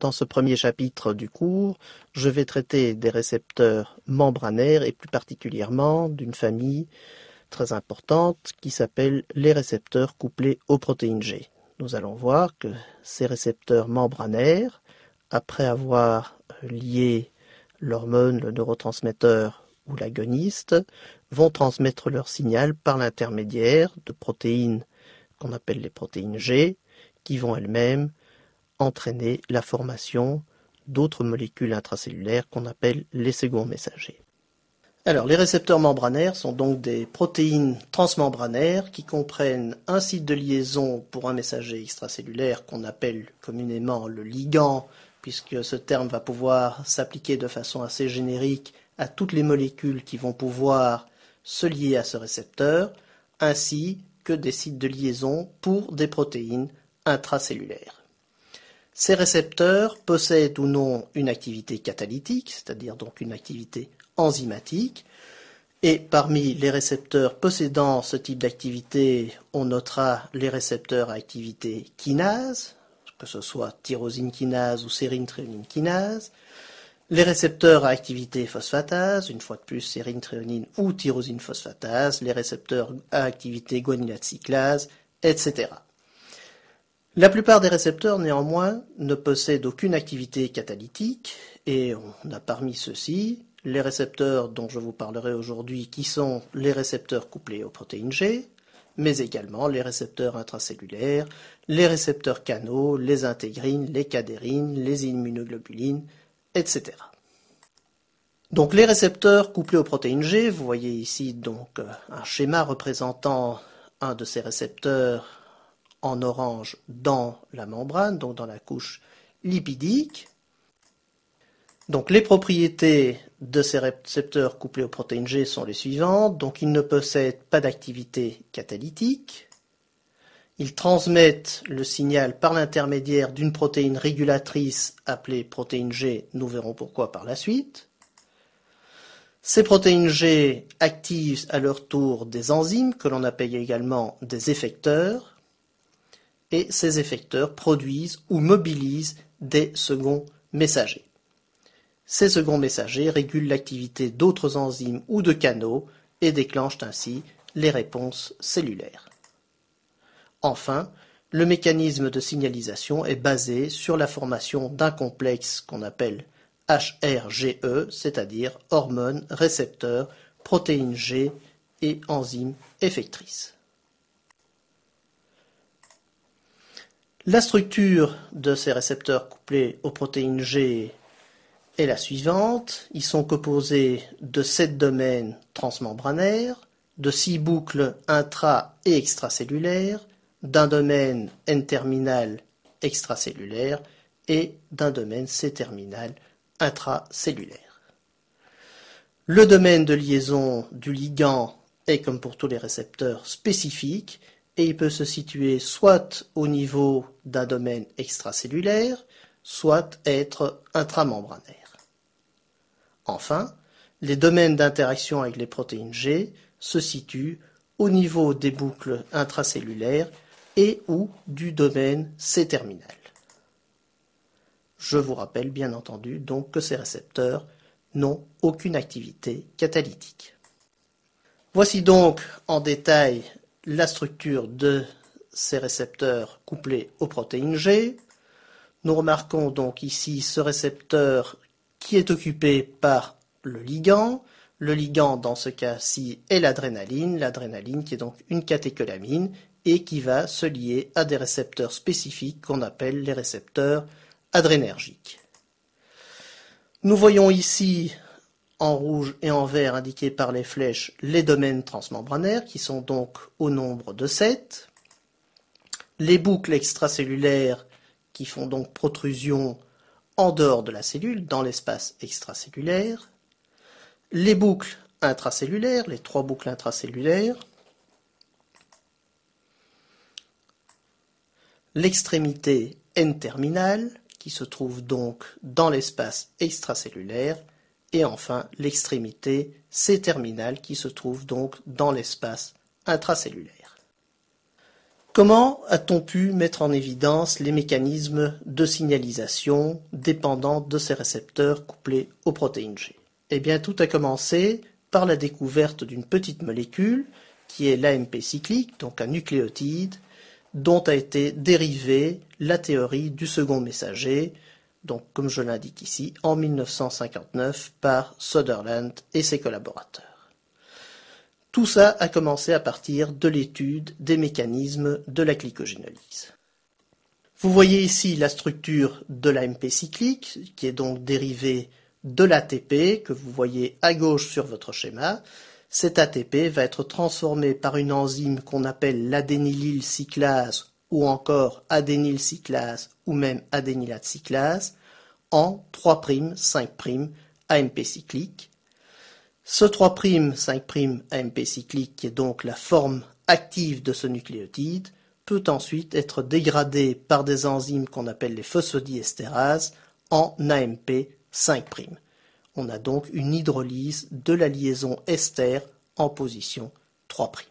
Dans ce premier chapitre du cours, je vais traiter des récepteurs membranaires et plus particulièrement d'une famille très importante qui s'appelle les récepteurs couplés aux protéines G. Nous allons voir que ces récepteurs membranaires, après avoir lié l'hormone, le neurotransmetteur ou l'agoniste, vont transmettre leur signal par l'intermédiaire de protéines qu'on appelle les protéines G, qui vont elles-mêmes entraîner la formation d'autres molécules intracellulaires qu'on appelle les seconds messagers. Alors, les récepteurs membranaires sont donc des protéines transmembranaires qui comprennent un site de liaison pour un messager extracellulaire qu'on appelle communément le ligand, puisque ce terme va pouvoir s'appliquer de façon assez générique à toutes les molécules qui vont pouvoir se lier à ce récepteur, ainsi que des sites de liaison pour des protéines intracellulaires. Ces récepteurs possèdent ou non une activité catalytique, c'est-à-dire donc une activité enzymatique, et parmi les récepteurs possédant ce type d'activité, on notera les récepteurs à activité kinase, que ce soit tyrosine kinase ou sérine thréonine kinase, les récepteurs à activité phosphatase, une fois de plus sérine thréonine ou tyrosine phosphatase, les récepteurs à activité guanylate cyclase, etc. La plupart des récepteurs, néanmoins, ne possèdent aucune activité catalytique, et on a parmi ceux-ci les récepteurs dont je vous parlerai aujourd'hui, qui sont les récepteurs couplés aux protéines G, mais également les récepteurs intracellulaires, les récepteurs canaux, les intégrines, les cadérines, les immunoglobulines, etc. Donc les récepteurs couplés aux protéines G, vous voyez ici donc un schéma représentant un de ces récepteurs en orange dans la membrane, donc dans la couche lipidique. Donc les propriétés de ces récepteurs couplés aux protéines G sont les suivantes. Donc ils ne possèdent pas d'activité catalytique. Ils transmettent le signal par l'intermédiaire d'une protéine régulatrice appelée protéine G, nous verrons pourquoi par la suite. Ces protéines G activent à leur tour des enzymes que l'on appelle également des effecteurs. Et ces effecteurs produisent ou mobilisent des seconds messagers. Ces seconds messagers régulent l'activité d'autres enzymes ou de canaux et déclenchent ainsi les réponses cellulaires. Enfin, le mécanisme de signalisation est basé sur la formation d'un complexe qu'on appelle HRGE, c'est-à-dire hormones, récepteurs, protéines G et enzymes effectrices. La structure de ces récepteurs couplés aux protéines G est la suivante. Ils sont composés de 7 domaines transmembranaires, de 6 boucles intra- et extracellulaires, d'un domaine N-terminal extracellulaire et d'un domaine C-terminal intracellulaire. Le domaine de liaison du ligand est, comme pour tous les récepteurs, spécifique et il peut se situer soit au niveau d'un domaine extracellulaire, soit être intramembranaire. Enfin, les domaines d'interaction avec les protéines G se situent au niveau des boucles intracellulaires et ou du domaine C-terminal. Je vous rappelle bien entendu donc que ces récepteurs n'ont aucune activité catalytique. Voici donc en détail la structure de ces récepteurs couplés aux protéines G. Nous remarquons donc ici ce récepteur qui est occupé par le ligand. Le ligand, dans ce cas-ci, est l'adrénaline qui est donc une catécholamine et qui va se lier à des récepteurs spécifiques qu'on appelle les récepteurs adrénergiques. Nous voyons ici en rouge et en vert indiqués par les flèches les domaines transmembranaires qui sont donc au nombre de 7. Les boucles extracellulaires qui font donc protrusion en dehors de la cellule, dans l'espace extracellulaire. Les boucles intracellulaires, les 3 boucles intracellulaires. L'extrémité N-terminale qui se trouve donc dans l'espace extracellulaire. Et enfin, l'extrémité C-terminale qui se trouve donc dans l'espace intracellulaire. Comment a-t-on pu mettre en évidence les mécanismes de signalisation dépendant de ces récepteurs couplés aux protéines G? Eh bien, tout a commencé par la découverte d'une petite molécule qui est l'AMP cyclique, donc un nucléotide, dont a été dérivée la théorie du second messager, donc comme je l'indique ici, en 1959 par Sutherland et ses collaborateurs. Tout ça a commencé à partir de l'étude des mécanismes de la glycogénolyse. Vous voyez ici la structure de l'AMP cyclique, qui est donc dérivée de l'ATP, que vous voyez à gauche sur votre schéma. Cet ATP va être transformé par une enzyme qu'on appelle l'adénylyl cyclase, ou encore adénylyl cyclase, ou même adénylate cyclase, en 3', 5' AMP cyclique. Ce 3', 5' AMP cyclique, qui est donc la forme active de ce nucléotide, peut ensuite être dégradé par des enzymes qu'on appelle les phosphodieestérases en AMP 5'. On a donc une hydrolyse de la liaison ester en position 3'.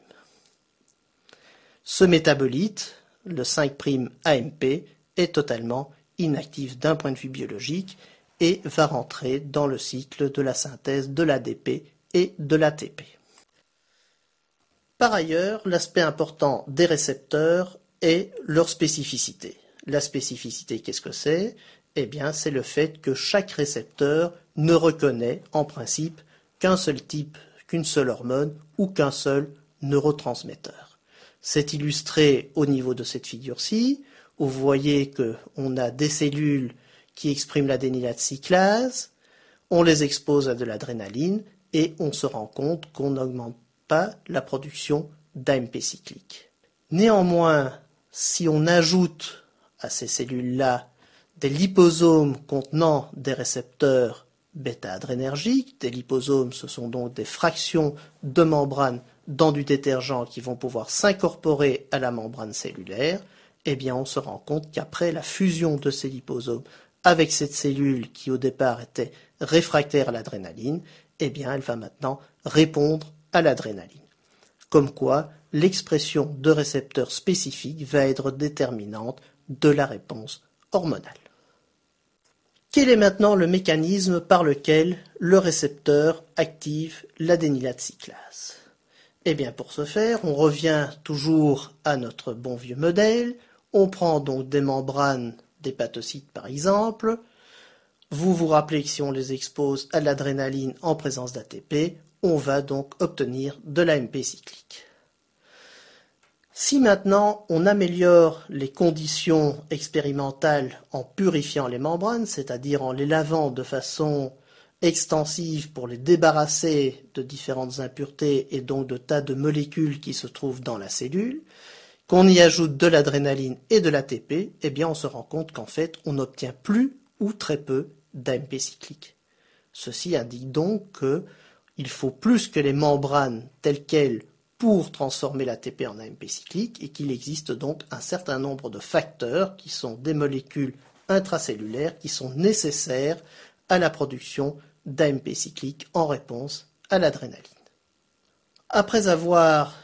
Ce métabolite, le 5' AMP, est totalement inactif d'un point de vue biologique et va rentrer dans le cycle de la synthèse de l'ADP et de l'ATP. Par ailleurs, l'aspect important des récepteurs est leur spécificité. La spécificité, qu'est-ce que c'est? Eh bien, c'est le fait que chaque récepteur ne reconnaît, en principe, qu'un seul type, qu'une seule hormone ou qu'un seul neurotransmetteur. C'est illustré au niveau de cette figure-ci, où vous voyez qu'on a des cellules qui expriment l'adénylate cyclase, on les expose à de l'adrénaline et on se rend compte qu'on n'augmente pas la production d'AMP cyclique. Néanmoins, si on ajoute à ces cellules-là des liposomes contenant des récepteurs bêta-adrénergiques, des liposomes ce sont donc des fractions de membrane dans du détergent qui vont pouvoir s'incorporer à la membrane cellulaire, eh bien on se rend compte qu'après la fusion de ces liposomes avec cette cellule qui au départ était réfractaire à l'adrénaline, eh bien elle va maintenant répondre à l'adrénaline. Comme quoi, l'expression de récepteurs spécifiques va être déterminante de la réponse hormonale. Quel est maintenant le mécanisme par lequel le récepteur active l'adénylate cyclase? Eh bien pour ce faire, on revient toujours à notre bon vieux modèle, on prend donc des membranes d'hépatocytes par exemple. Vous vous rappelez que si on les expose à l'adrénaline en présence d'ATP, on va donc obtenir de l'AMP cyclique. Si maintenant on améliore les conditions expérimentales en purifiant les membranes, c'est-à-dire en les lavant de façon extensive pour les débarrasser de différentes impuretés et donc de tas de molécules qui se trouvent dans la cellule, qu'on y ajoute de l'adrénaline et de l'ATP, eh bien on se rend compte qu'en fait on n'obtient plus ou très peu d'AMP cyclique. Ceci indique donc qu'il faut plus que les membranes telles quelles pour transformer l'ATP en AMP cyclique et qu'il existe donc un certain nombre de facteurs qui sont des molécules intracellulaires qui sont nécessaires à la production d'AMP cyclique en réponse à l'adrénaline. Après avoir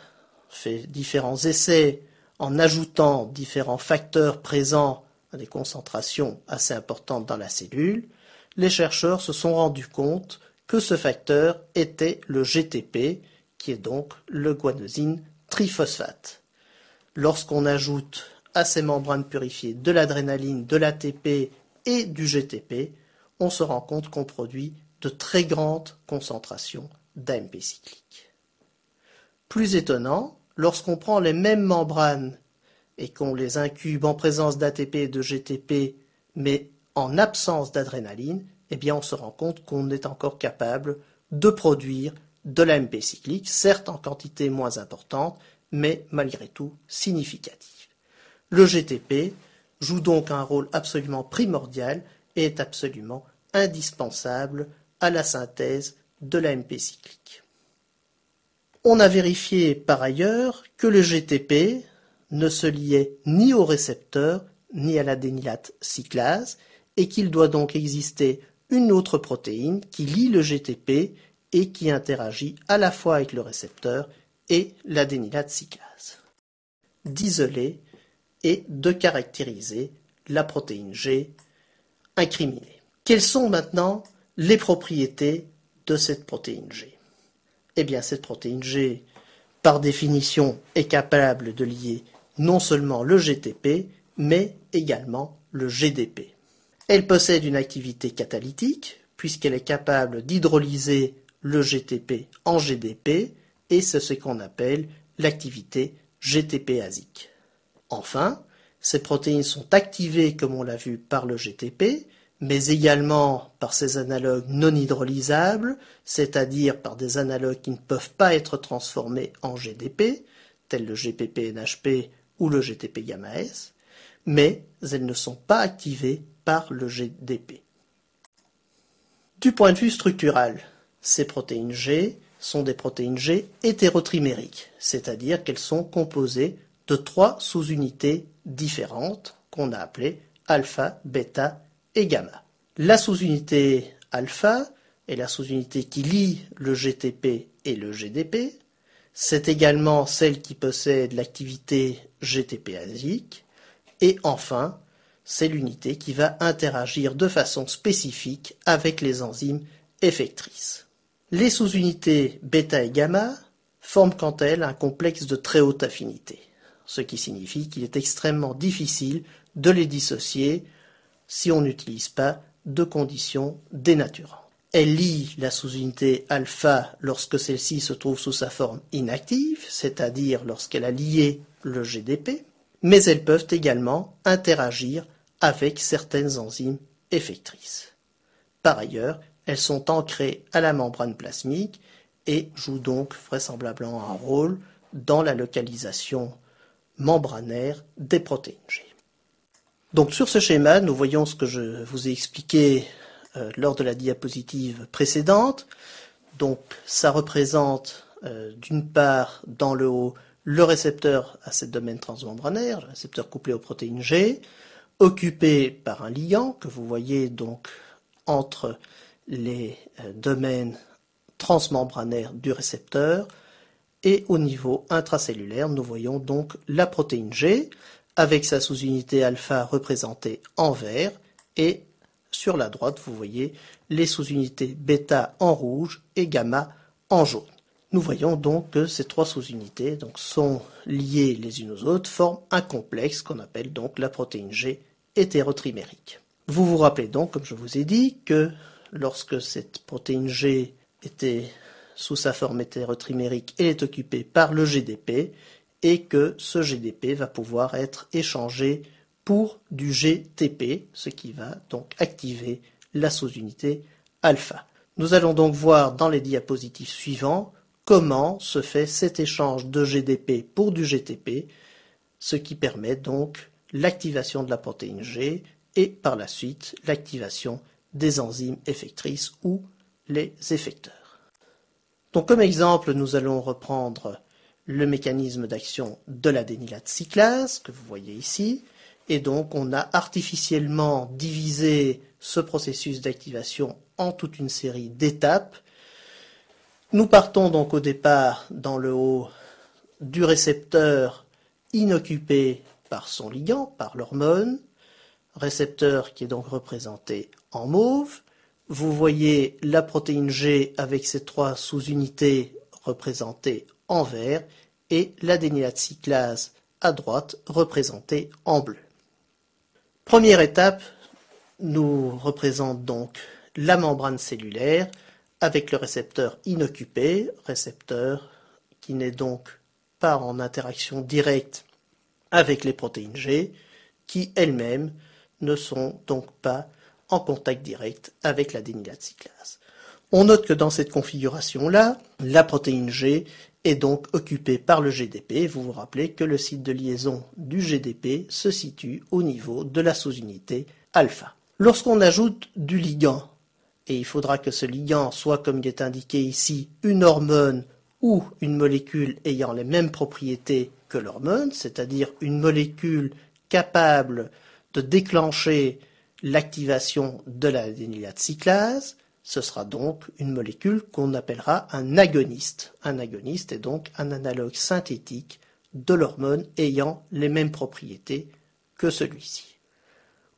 fait différents essais en ajoutant différents facteurs présents à des concentrations assez importantes dans la cellule, les chercheurs se sont rendus compte que ce facteur était le GTP, qui est donc le guanosine triphosphate. Lorsqu'on ajoute à ces membranes purifiées de l'adrénaline, de l'ATP et du GTP, on se rend compte qu'on produit de très grandes concentrations d'AMP cyclique. Plus étonnant, lorsqu'on prend les mêmes membranes et qu'on les incube en présence d'ATP et de GTP, mais en absence d'adrénaline, eh bien on se rend compte qu'on est encore capable de produire de l'AMP cyclique, certes en quantité moins importante, mais malgré tout significative. Le GTP joue donc un rôle absolument primordial et est absolument indispensable à la synthèse de l'AMP cyclique. On a vérifié par ailleurs que le GTP ne se liait ni au récepteur ni à l'adénylate cyclase et qu'il doit donc exister une autre protéine qui lie le GTP et qui interagit à la fois avec le récepteur et l'adénylate cyclase. d'isoler et de caractériser la protéine G incriminée. Quelles sont maintenant les propriétés de cette protéine G? Eh bien, cette protéine G, par définition, est capable de lier non seulement le GTP, mais également le GDP. Elle possède une activité catalytique, puisqu'elle est capable d'hydrolyser le GTP en GDP, et c'est ce qu'on appelle l'activité GTP-asique. Enfin, ces protéines sont activées, comme on l'a vu, par le GTP, mais également par ses analogues non hydrolysables, c'est-à-dire par des analogues qui ne peuvent pas être transformés en GDP, tels le GPP-NHP ou le GTP-gamma-S, mais elles ne sont pas activées par le GDP. Du point de vue structural, ces protéines G sont des protéines G hétérotrimériques, c'est-à-dire qu'elles sont composées de 3 sous-unités différentes qu'on a appelées alpha, bêta et gamma. La sous-unité alpha est la sous-unité qui lie le GTP et le GDP. C'est également celle qui possède l'activité GTP-asique. Et enfin, c'est l'unité qui va interagir de façon spécifique avec les enzymes effectrices. Les sous-unités bêta et gamma forment quant à elles un complexe de très haute affinité, ce qui signifie qu'il est extrêmement difficile de les dissocier si on n'utilise pas de conditions dénaturantes. Elle lie la sous-unité alpha lorsque celle-ci se trouve sous sa forme inactive, c'est-à-dire lorsqu'elle a lié le GDP, mais elles peuvent également interagir avec certaines enzymes effectrices. Par ailleurs, elles sont ancrées à la membrane plasmique et jouent donc vraisemblablement un rôle dans la localisation membranaire des protéines G. Donc sur ce schéma, nous voyons ce que je vous ai expliqué lors de la diapositive précédente. Donc ça représente d'une part dans le haut le récepteur à ce domaine transmembranaire, le récepteur couplé aux protéines G, occupé par un ligand que vous voyez donc entre les domaines transmembranaires du récepteur, et au niveau intracellulaire, nous voyons donc la protéine G avec sa sous-unité alpha représentée en vert, et sur la droite, vous voyez les sous-unités bêta en rouge et gamma en jaune. Nous voyons donc que ces 3 sous-unités sont liées les unes aux autres, forment un complexe qu'on appelle donc la protéine G hétérotrimérique. Vous vous rappelez donc, comme je vous ai dit, que lorsque cette protéine G était sous sa forme hétérotrimérique, elle est occupée par le GDP et que ce GDP va pouvoir être échangé pour du GTP, ce qui va donc activer la sous-unité alpha. Nous allons donc voir dans les diapositives suivantes comment se fait cet échange de GDP pour du GTP, ce qui permet donc l'activation de la protéine G et par la suite l'activation des enzymes effectrices ou les effecteurs. Donc comme exemple, nous allons reprendre le mécanisme d'action de l'adénylate cyclase que vous voyez ici, et donc on a artificiellement divisé ce processus d'activation en toute une série d'étapes. Nous partons donc au départ dans le haut du récepteur inoccupé par son ligand, par l'hormone, récepteur qui est donc représenté en mauve. Vous voyez la protéine G avec ses 3 sous-unités représentées en vert et l'adénylate cyclase à droite représentée en bleu. Première étape nous représente donc la membrane cellulaire avec le récepteur inoccupé, récepteur qui n'est donc pas en interaction directe avec les protéines G, qui elles-mêmes ne sont donc pas en contact direct avec l'adénylate cyclase. On note que dans cette configuration-là, la protéine G est donc occupée par le GDP. Vous vous rappelez que le site de liaison du GDP se situe au niveau de la sous-unité alpha. Lorsqu'on ajoute du ligand, et il faudra que ce ligand soit, comme il est indiqué ici, une hormone ou une molécule ayant les mêmes propriétés que l'hormone, c'est-à-dire une molécule capable de déclencher l'activation de l'adénylate cyclase, ce sera donc une molécule qu'on appellera un agoniste. Un agoniste est donc un analogue synthétique de l'hormone ayant les mêmes propriétés que celui-ci.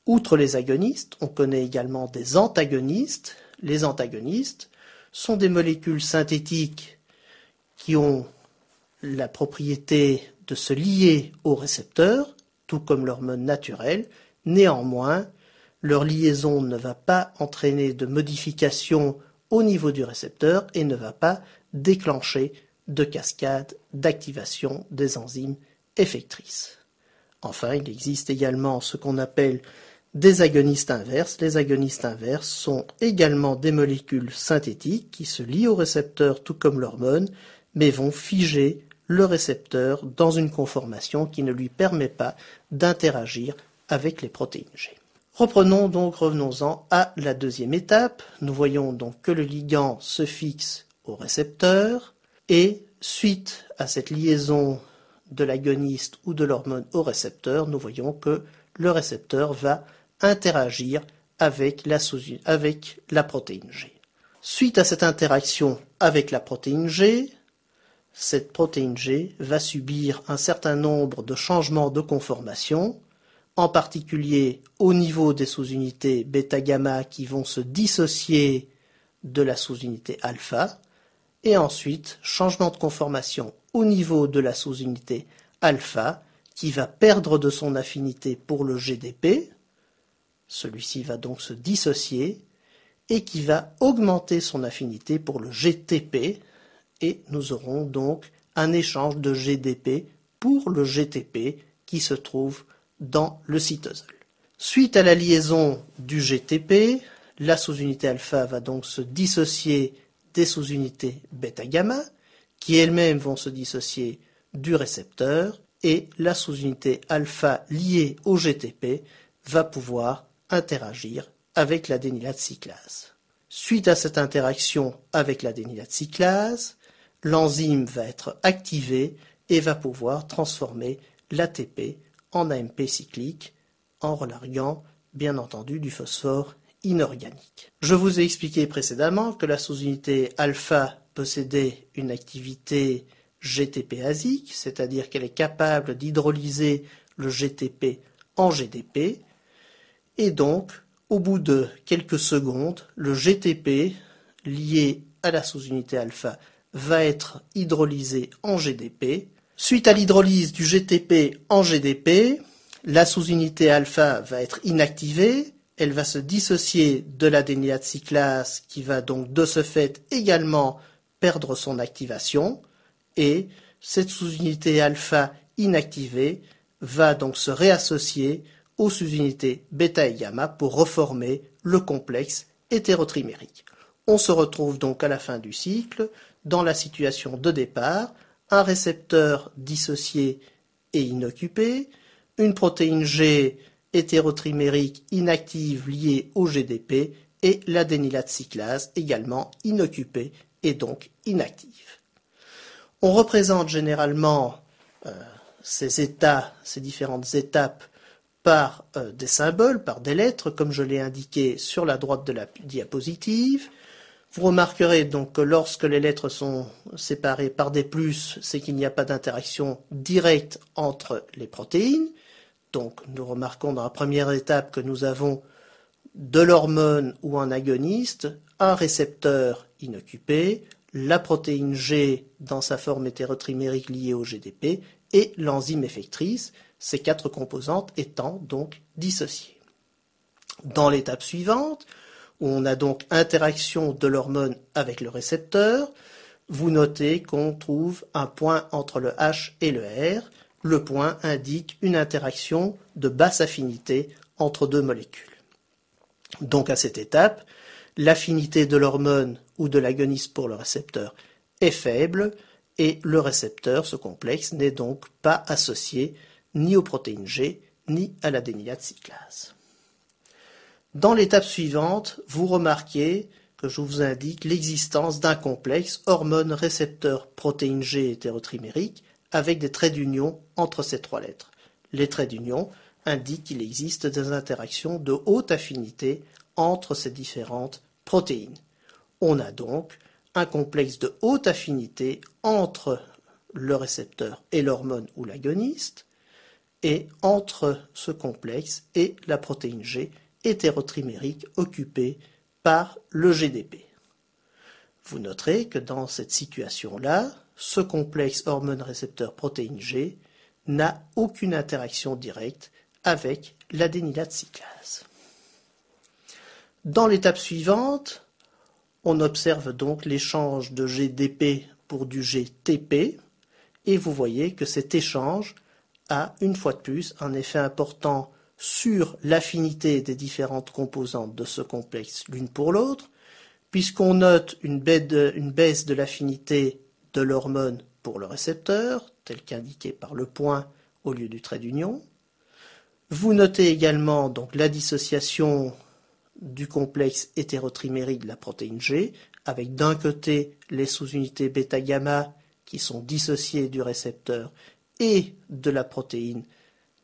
Outre les agonistes, on connaît également des antagonistes. Les antagonistes sont des molécules synthétiques qui ont la propriété de se lier au récepteur, tout comme l'hormone naturelle. Néanmoins, leur liaison ne va pas entraîner de modification au niveau du récepteur et ne va pas déclencher de cascade d'activation des enzymes effectrices. Enfin, il existe également ce qu'on appelle des agonistes inverses. Les agonistes inverses sont également des molécules synthétiques qui se lient au récepteur tout comme l'hormone, mais vont figer le récepteur dans une conformation qui ne lui permet pas d'interagir avec les protéines G. Revenons-en à la deuxième étape. Nous voyons donc que le ligand se fixe au récepteur et suite à cette liaison de l'agoniste ou de l'hormone au récepteur, nous voyons que le récepteur va interagir avec la protéine G. Suite à cette interaction avec la protéine G, cette protéine G va subir un certain nombre de changements de conformation, en particulier au niveau des sous-unités bêta-gamma qui vont se dissocier de la sous-unité alpha, et ensuite changement de conformation au niveau de la sous-unité alpha qui va perdre de son affinité pour le GDP, celui-ci va donc se dissocier, et qui va augmenter son affinité pour le GTP, et nous aurons donc un échange de GDP pour le GTP qui se trouve dans le cytosol. Suite à la liaison du GTP, la sous-unité alpha va donc se dissocier des sous-unités bêta-gamma, qui elles-mêmes vont se dissocier du récepteur, et la sous-unité alpha liée au GTP va pouvoir interagir avec l'adénylate cyclase. Suite à cette interaction avec l'adénylate cyclase, l'enzyme va être activée et va pouvoir transformer l'ATP en AMP cyclique en relarguant bien entendu du phosphore inorganique. Je vous ai expliqué précédemment que la sous-unité alpha possédait une activité GTP-asique, c'est-à-dire qu'elle est capable d'hydrolyser le GTP en GDP, et donc au bout de quelques secondes, le GTP lié à la sous-unité alpha va être hydrolysé en GDP. Suite à l'hydrolyse du GTP en GDP, la sous-unité alpha va être inactivée, elle va se dissocier de l'adénylate cyclase qui va donc de ce fait également perdre son activation, et cette sous-unité alpha inactivée va donc se réassocier aux sous-unités bêta et gamma pour reformer le complexe hétérotrimérique. On se retrouve donc à la fin du cycle dans la situation de départ, un récepteur dissocié et inoccupé, une protéine G hétérotrimérique inactive liée au GDP et l'adénylate cyclase également inoccupée et donc inactive. On représente généralement ces différentes étapes par des symboles, par des lettres, comme je l'ai indiqué sur la droite de la diapositive. Vous remarquerez donc que lorsque les lettres sont séparées par des plus, c'est qu'il n'y a pas d'interaction directe entre les protéines. Donc nous remarquons dans la première étape que nous avons de l'hormone ou un agoniste, un récepteur inoccupé, la protéine G dans sa forme hétérotrimérique liée au GDP et l'enzyme effectrice, ces quatre composantes étant donc dissociées. Dans l'étape suivante, où on a donc interaction de l'hormone avec le récepteur, vous notez qu'on trouve un point entre le H et le R. Le point indique une interaction de basse affinité entre deux molécules. Donc à cette étape, l'affinité de l'hormone ou de l'agoniste pour le récepteur est faible et le récepteur, ce complexe, n'est donc pas associé ni aux protéines G ni à l'adénylate cyclase. Dans l'étape suivante, vous remarquez que je vous indique l'existence d'un complexe hormone-récepteur-protéine G hétérotrimérique avec des traits d'union entre ces trois lettres. Les traits d'union indiquent qu'il existe des interactions de haute affinité entre ces différentes protéines. On a donc un complexe de haute affinité entre le récepteur et l'hormone ou l'agoniste, et entre ce complexe et la protéine G hétérotrimérique occupée par le GDP. Vous noterez que dans cette situation-là, ce complexe hormone-récepteur-protéine G n'a aucune interaction directe avec l'adénylate cyclase. Dans l'étape suivante, on observe donc l'échange de GDP pour du GTP, et vous voyez que cet échange a, une fois de plus, un effet important sur l'affinité des différentes composantes de ce complexe l'une pour l'autre, puisqu'on note une baisse de l'affinité de l'hormone pour le récepteur, tel qu'indiqué par le point au lieu du trait d'union. Vous notez également donc la dissociation du complexe hétérotrimérique de la protéine G, avec d'un côté les sous-unités bêta-gamma qui sont dissociées du récepteur et de la protéine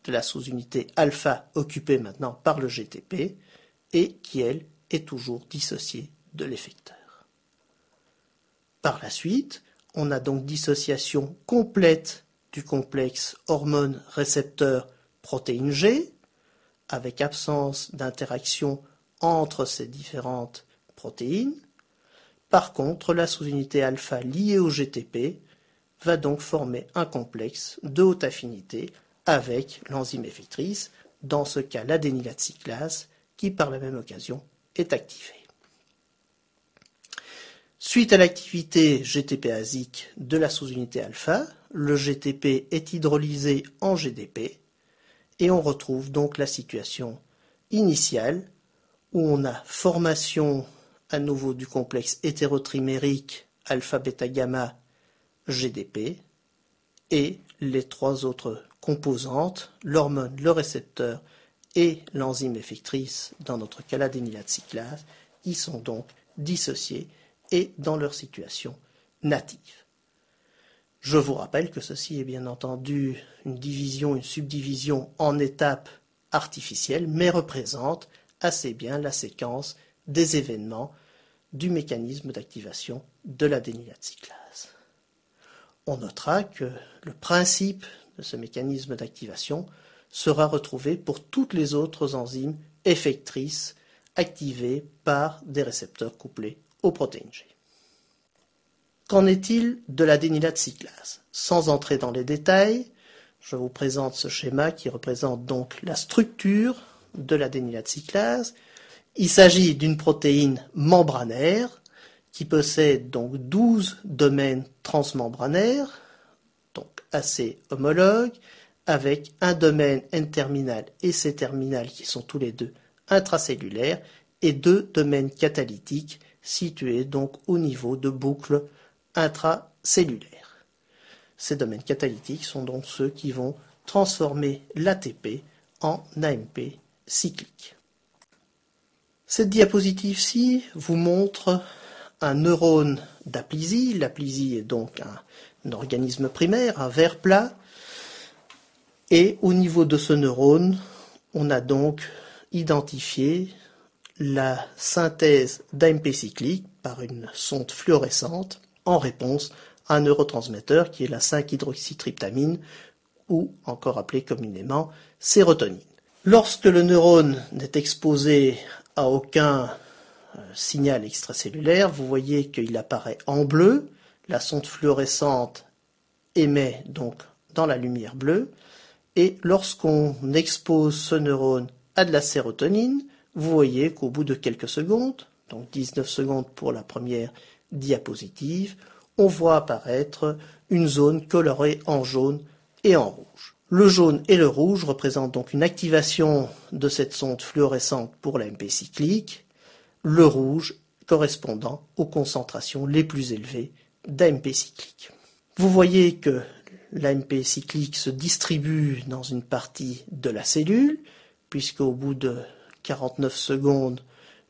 de la sous-unité alpha occupée maintenant par le GTP et qui, elle, est toujours dissociée de l'effecteur. Par la suite, on a donc dissociation complète du complexe hormone-récepteur-protéine G, avec absence d'interaction entre ces différentes protéines. Par contre, la sous-unité alpha liée au GTP va donc former un complexe de haute affinité avec l'enzyme effectrice, dans ce cas l'adénylate cyclase, qui par la même occasion est activée. Suite à l'activité GTP-asique de la sous-unité alpha, le GTP est hydrolysé en GDP et on retrouve donc la situation initiale où on a formation à nouveau du complexe hétérotrimérique alpha-bêta-gamma GDP et les trois autres composantes, l'hormone, le récepteur et l'enzyme effectrice, dans notre cas l'adénylate cyclase, y sont donc dissociés et dans leur situation native. Je vous rappelle que ceci est bien entendu une division, une subdivision en étapes artificielles, mais représente assez bien la séquence des événements du mécanisme d'activation de l'adénylate cyclase. On notera que le principe de ce mécanisme d'activation sera retrouvé pour toutes les autres enzymes effectrices activées par des récepteurs couplés aux protéines G. Qu'en est-il de l'adénylate cyclase? Sans entrer dans les détails, je vous présente ce schéma qui représente donc la structure de l'adénylate cyclase. Il s'agit d'une protéine membranaire qui possède donc 12 domaines transmembranaires, donc assez homologues, avec un domaine N-terminal et C-terminal qui sont tous les deux intracellulaires et deux domaines catalytiques situés donc au niveau de boucles intracellulaires. Ces domaines catalytiques sont donc ceux qui vont transformer l'ATP en AMP cyclique. Cette diapositive-ci vous montre un neurone d'aplysie. L'aplysie est donc un organisme primaire, un ver plat. Et au niveau de ce neurone, on a donc identifié la synthèse d'AMP cyclique par une sonde fluorescente en réponse à un neurotransmetteur qui est la 5-hydroxytryptamine ou encore appelé communément sérotonine. Lorsque le neurone n'est exposé à aucun signal extracellulaire, vous voyez qu'il apparaît en bleu. La sonde fluorescente émet donc dans la lumière bleue. Et lorsqu'on expose ce neurone à de la sérotonine, vous voyez qu'au bout de quelques secondes, donc 19 secondes pour la première diapositive, on voit apparaître une zone colorée en jaune et en rouge. Le jaune et le rouge représentent donc une activation de cette sonde fluorescente pour l'AMP cyclique, le rouge correspondant aux concentrations les plus élevées d'AMP cyclique. Vous voyez que l'AMP cyclique se distribue dans une partie de la cellule, puisqu'au bout de 49 secondes,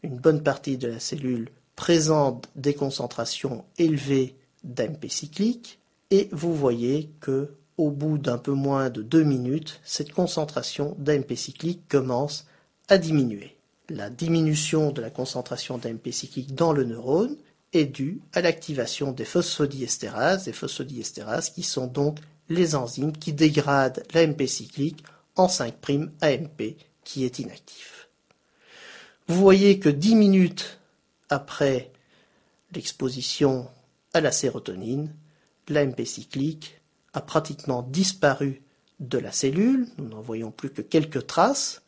une bonne partie de la cellule présente des concentrations élevées d'AMP cyclique, et vous voyez que au bout d'un peu moins de 2 minutes, cette concentration d'AMP cyclique commence à diminuer. La diminution de la concentration d'AMP cyclique dans le neurone est due à l'activation des phosphodiestérases, qui sont donc les enzymes qui dégradent l'AMP cyclique en 5'-AMP qui est inactif. Vous voyez que 10 minutes après l'exposition à la sérotonine, l'AMP cyclique a pratiquement disparu de la cellule, nous n'en voyons plus que quelques traces,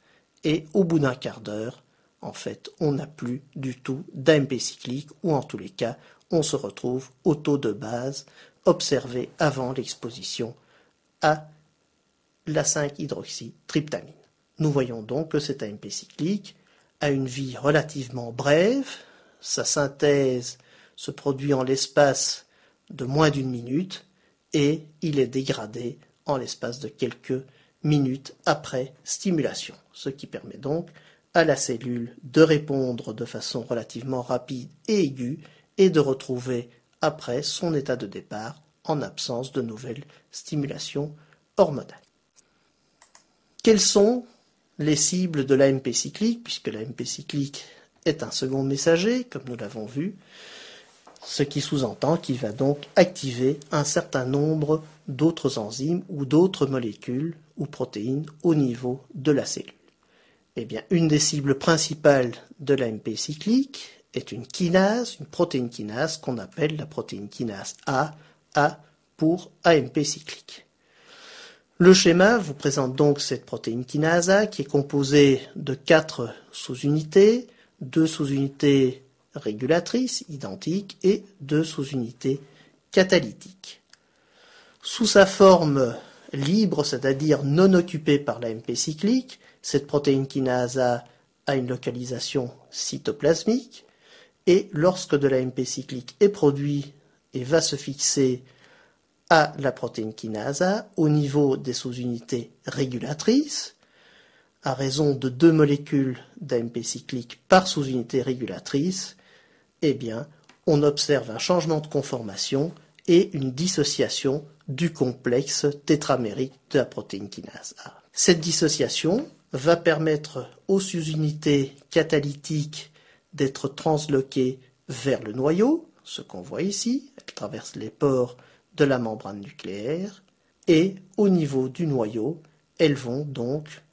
et au bout d'un quart d'heure, en fait, on n'a plus du tout d'AMP cyclique, ou en tous les cas, on se retrouve au taux de base observé avant l'exposition à la 5-hydroxytryptamine. Nous voyons donc que cet AMP cyclique a une vie relativement brève, sa synthèse se produit en l'espace de moins d'une minute et il est dégradé en l'espace de quelques minutes après stimulation, ce qui permet donc à la cellule de répondre de façon relativement rapide et aiguë et de retrouver après son état de départ en absence de nouvelles stimulations hormonales. Quelles sont les cibles de l'AMP cyclique, puisque l'AMP cyclique est un second messager, comme nous l'avons vu, ce qui sous-entend qu'il va donc activer un certain nombre d'autres enzymes ou d'autres molécules ou protéines au niveau de la cellule. Eh bien, une des cibles principales de l'AMP cyclique est une kinase, une protéine kinase qu'on appelle la protéine kinase A pour AMP cyclique. Le schéma vous présente donc cette protéine kinase A qui est composée de 4 sous-unités, 2 sous-unités régulatrices identiques et 2 sous-unités catalytiques. Sous sa forme libre, c'est-à-dire non occupée par l'AMP cyclique, cette protéine kinase a une localisation cytoplasmique et lorsque de l'AMP cyclique est produit et va se fixer à la protéine kinase A au niveau des sous-unités régulatrices, à raison de 2 molécules d'AMP cyclique par sous-unité régulatrice, eh bien, on observe un changement de conformation et une dissociation du complexe tétramérique de la protéine kinase A. Cette dissociation va permettre aux sous-unités catalytiques d'être transloquées vers le noyau, ce qu'on voit ici, elles traversent les pores de la membrane nucléaire, et au niveau du noyau, elles vont donc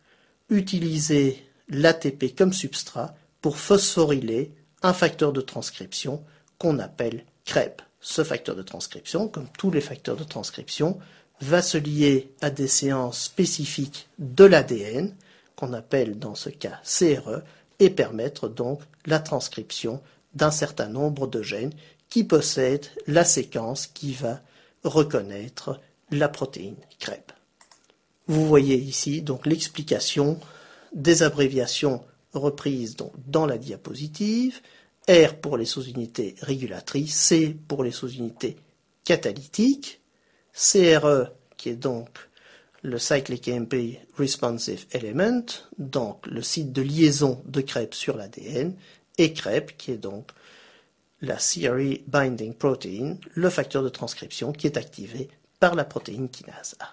utiliser l'ATP comme substrat pour phosphoryler un facteur de transcription qu'on appelle CREB. Ce facteur de transcription, comme tous les facteurs de transcription, va se lier à des séances spécifiques de l'ADN, qu'on appelle dans ce cas CRE, et permettre donc la transcription d'un certain nombre de gènes qui possèdent la séquence qui va reconnaître la protéine CREB. Vous voyez ici donc l'explication des abréviations reprises donc dans la diapositive, R pour les sous-unités régulatrices, C pour les sous-unités catalytiques, CRE qui est donc le Cyclic AMP Responsive Element, donc le site de liaison de CREB sur l'ADN, et CREB qui est donc la CRE Binding Protein, le facteur de transcription qui est activé par la protéine kinase A.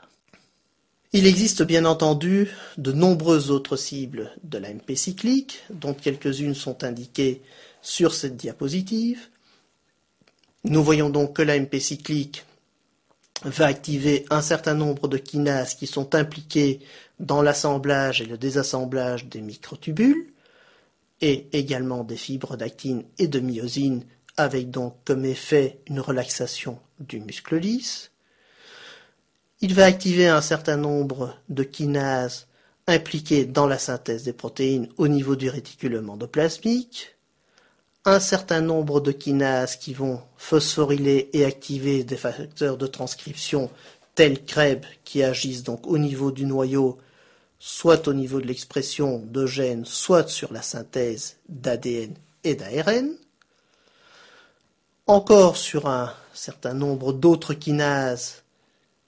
Il existe bien entendu de nombreuses autres cibles de l'AMP cyclique, dont quelques-unes sont indiquées sur cette diapositive. Nous voyons donc que l'AMP cyclique va activer un certain nombre de kinases qui sont impliquées dans l'assemblage et le désassemblage des microtubules, et également des fibres d'actine et de myosine, avec donc comme effet une relaxation du muscle lisse. Il va activer un certain nombre de kinases impliquées dans la synthèse des protéines au niveau du réticulum endoplasmique, un certain nombre de kinases qui vont phosphoryler et activer des facteurs de transcription tels CREB qui agissent donc au niveau du noyau, soit au niveau de l'expression de gènes, soit sur la synthèse d'ADN et d'ARN. Encore sur un certain nombre d'autres kinases,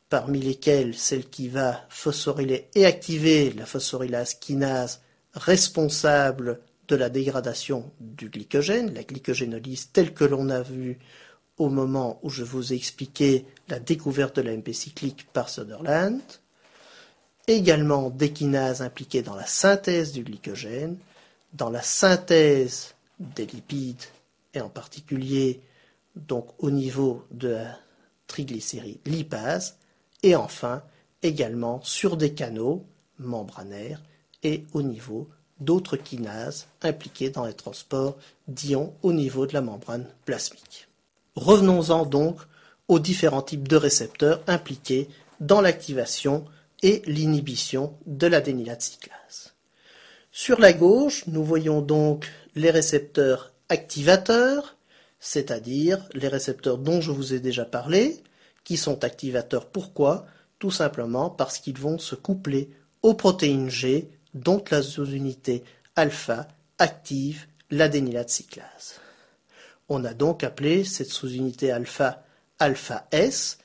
parmi lesquelles celle qui va phosphoryler et activer la phosphorylase kinase responsable de la dégradation du glycogène, la glycogénolyse telle que l'on a vu au moment où je vous ai expliqué la découverte de l'AMP cyclique par Sutherland, également des kinases impliquées dans la synthèse du glycogène, dans la synthèse des lipides et en particulier donc au niveau de la triglycéride lipase, et enfin également sur des canaux membranaires et au niveau d'autres kinases impliquées dans les transports d'ions au niveau de la membrane plasmique. Revenons-en donc aux différents types de récepteurs impliqués dans l'activation et l'inhibition de l'adénylate cyclase. Sur la gauche, nous voyons donc les récepteurs activateurs, c'est-à-dire les récepteurs dont je vous ai déjà parlé, qui sont activateurs. Pourquoi ? Tout simplement parce qu'ils vont se coupler aux protéines G, dont la sous-unité alpha active l'adénylate cyclase. On a donc appelé cette sous-unité alpha S,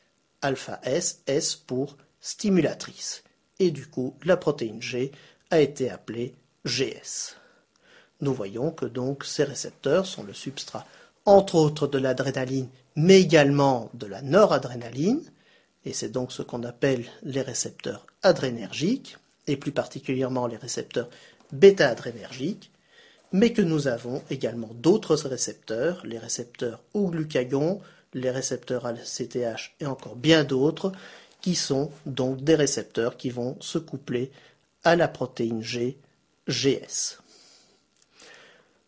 S pour stimulatrice. Et du coup, la protéine G a été appelée GS. Nous voyons que donc ces récepteurs sont le substrat, entre autres de l'adrénaline, mais également de la noradrénaline, et c'est donc ce qu'on appelle les récepteurs adrénergiques, et plus particulièrement les récepteurs bêta-adrénergiques, mais que nous avons également d'autres récepteurs, les récepteurs au glucagon, les récepteurs ACTH et encore bien d'autres, qui sont donc des récepteurs qui vont se coupler à la protéine G, GS.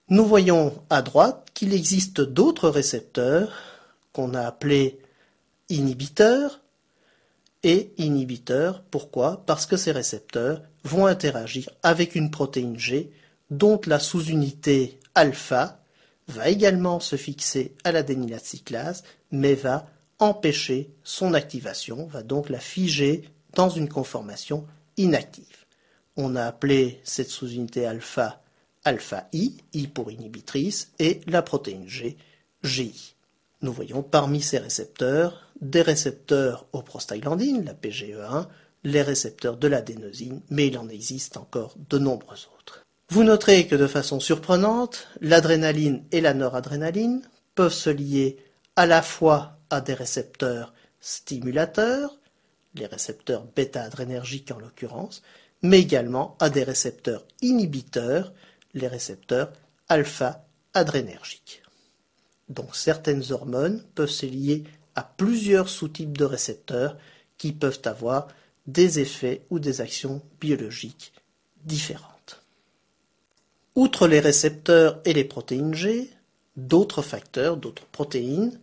Nous voyons à droite qu'il existe d'autres récepteurs qu'on a appelés inhibiteurs, et inhibiteurs. Pourquoi ? Parce que ces récepteurs vont interagir avec une protéine G dont la sous-unité alpha va également se fixer à l'adénylate cyclase, mais va empêcher son activation, va donc la figer dans une conformation inactive. On a appelé cette sous-unité alpha I pour inhibitrice, et la protéine G, GI. Nous voyons parmi ces récepteurs des récepteurs aux prostaglandines, la PGE1, les récepteurs de l'adénosine, mais il en existe encore de nombreux autres. Vous noterez que de façon surprenante, l'adrénaline et la noradrénaline peuvent se lier à la fois à des récepteurs stimulateurs, les récepteurs bêta-adrénergiques en l'occurrence, mais également à des récepteurs inhibiteurs, les récepteurs alpha-adrénergiques. Donc certaines hormones peuvent se lier à plusieurs sous-types de récepteurs qui peuvent avoir des effets ou des actions biologiques différentes. Outre les récepteurs et les protéines G, d'autres facteurs, d'autres protéines,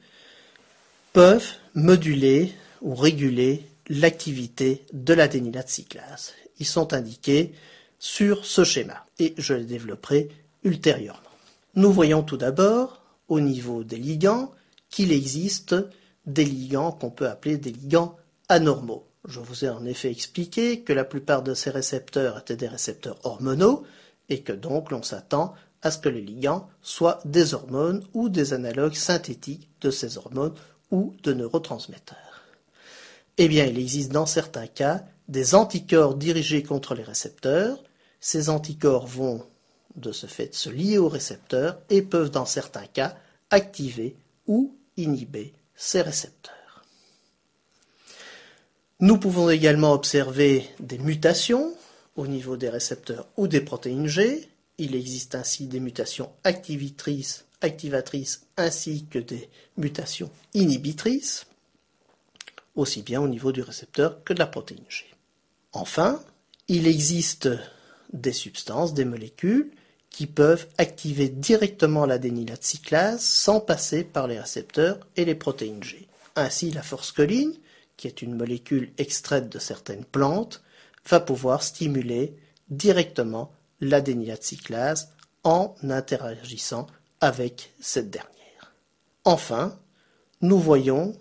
peuvent moduler ou réguler l'activité de l'adénylate cyclase. Ils sont indiqués sur ce schéma et je les développerai ultérieurement. Nous voyons tout d'abord, au niveau des ligands, qu'il existe des ligands qu'on peut appeler des ligands anormaux. Je vous ai en effet expliqué que la plupart de ces récepteurs étaient des récepteurs hormonaux et que donc l'on s'attend à ce que les ligands soient des hormones ou des analogues synthétiques de ces hormones ou de neurotransmetteurs. Eh bien, il existe dans certains cas des anticorps dirigés contre les récepteurs. Ces anticorps vont de ce fait se lier aux récepteurs et peuvent dans certains cas activer ou inhiber ces récepteurs. Nous pouvons également observer des mutations au niveau des récepteurs ou des protéines G. Il existe ainsi des mutations activatrices ainsi que des mutations inhibitrices, aussi bien au niveau du récepteur que de la protéine G. Enfin, il existe des substances, des molécules qui peuvent activer directement l'adénylate cyclase sans passer par les récepteurs et les protéines G. Ainsi, la forscoline, qui est une molécule extraite de certaines plantes, va pouvoir stimuler directement l'adénylate cyclase en interagissant avec cette dernière. Enfin, nous voyons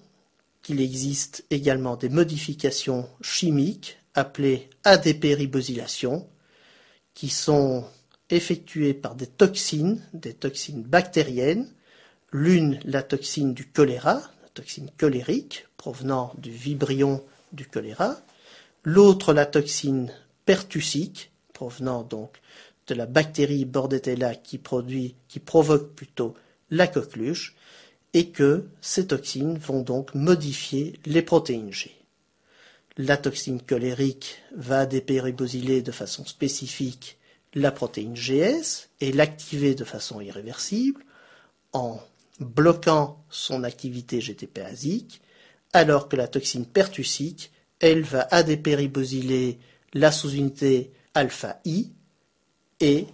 qu'il existe également des modifications chimiques appelées ADP-ribosylation, qui sont effectuées par des toxines bactériennes, l'une la toxine du choléra, la toxine cholérique provenant du vibrion du choléra, l'autre la toxine pertussique provenant donc de la bactérie Bordetella qui provoque plutôt la coqueluche, et que ces toxines vont donc modifier les protéines G. La toxine cholérique va ADP-ribosyler de façon spécifique la protéine GS et l'activer de façon irréversible en bloquant son activité GTPasique, alors que la toxine pertussique, elle va adépéribosyler la sous-unité alpha-I et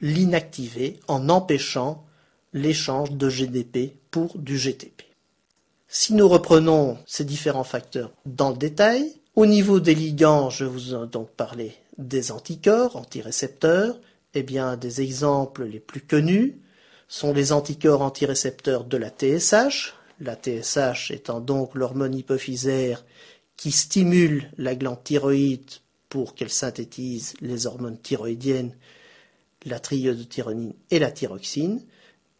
l'inactiver en empêchant l'échange de GDP pour du GTP. Si nous reprenons ces différents facteurs dans le détail, au niveau des ligands, je vous ai donc parlé des anticorps, antirécepteurs. Eh bien, des exemples les plus connus sont les anticorps antirécepteurs de la TSH étant donc l'hormone hypophysaire qui stimule la glande thyroïde pour qu'elle synthétise les hormones thyroïdiennes, la triiodothyronine et la thyroxine.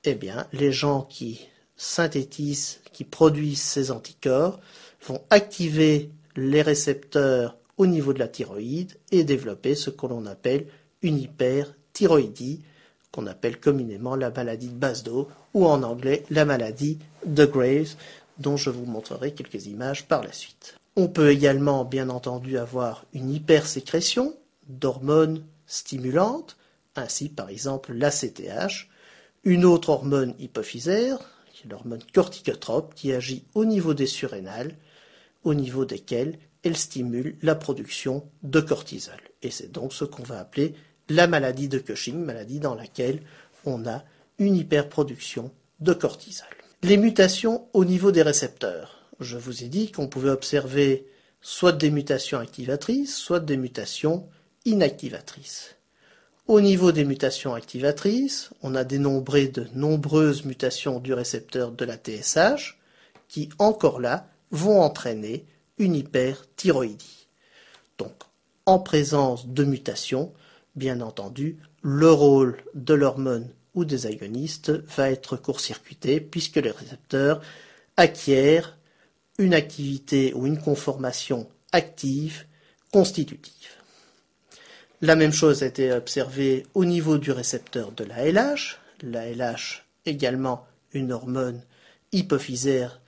Eh bien, les gens qui synthétisent, qui produisent ces anticorps vont activer les récepteurs au niveau de la thyroïde et développer ce que l'on appelle une hyperthyroïdie, qu'on appelle communément la maladie de Basedow ou en anglais la maladie de Graves, dont je vous montrerai quelques images par la suite. On peut également, bien entendu, avoir une hypersécrétion d'hormones stimulantes, ainsi par exemple l'ACTH, une autre hormone hypophysaire, qui est l'hormone corticotrope, qui agit au niveau des surrénales, au niveau desquelles elle stimule la production de cortisol. Et c'est donc ce qu'on va appeler la maladie de Cushing, maladie dans laquelle on a une hyperproduction de cortisol. Les mutations au niveau des récepteurs. Je vous ai dit qu'on pouvait observer soit des mutations activatrices, soit des mutations inactivatrices. Au niveau des mutations activatrices, on a dénombré de nombreuses mutations du récepteur de la TSH qui, encore là, vont entraîner une hyperthyroïdie. Donc, en présence de mutations, bien entendu, le rôle de l'hormone ou des agonistes va être court-circuité puisque le récepteur acquiert une activité ou une conformation active constitutive. La même chose a été observée au niveau du récepteur de la LH. La LH, également une hormone hypophysaire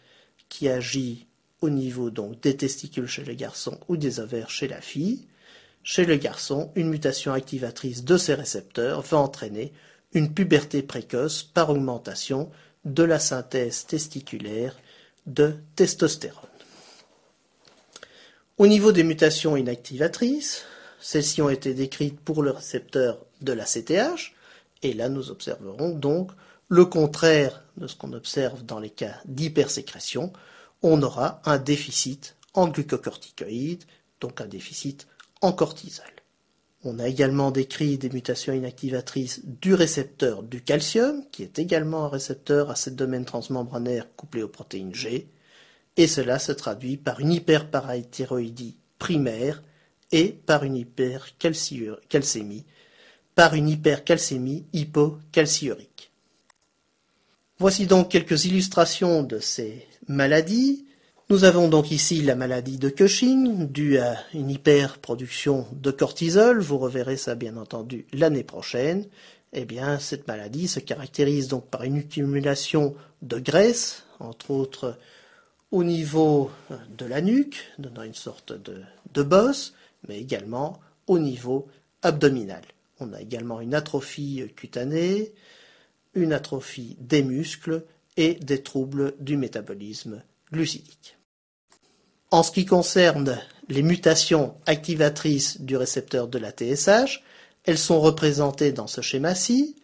qui agit au niveau donc des testicules chez le garçon ou des ovaires chez la fille. Chez le garçon, une mutation activatrice de ces récepteurs va entraîner une puberté précoce par augmentation de la synthèse testiculaire de testostérone. Au niveau des mutations inactivatrices, celles-ci ont été décrites pour le récepteur de la CTH, et là nous observerons donc le contraire de ce qu'on observe dans les cas d'hypersécrétion. On aura un déficit en glucocorticoïdes, donc un déficit en cortisol. On a également décrit des mutations inactivatrices du récepteur du calcium, qui est également un récepteur à ce domaine transmembranaire couplé aux protéines G, et cela se traduit par une hyperparathyroïdie primaire et par une hypercalcémie hypocalciurique. Voici donc quelques illustrations de ces maladies. Nous avons donc ici la maladie de Cushing, due à une hyperproduction de cortisol. Vous reverrez ça bien entendu l'année prochaine. Eh bien, cette maladie se caractérise donc par une accumulation de graisse, entre autres au niveau de la nuque, donnant une sorte de bosse, mais également au niveau abdominal. On a également une atrophie cutanée, une atrophie des muscles et des troubles du métabolisme glucidique. En ce qui concerne les mutations activatrices du récepteur de la TSH, elles sont représentées dans ce schéma-ci.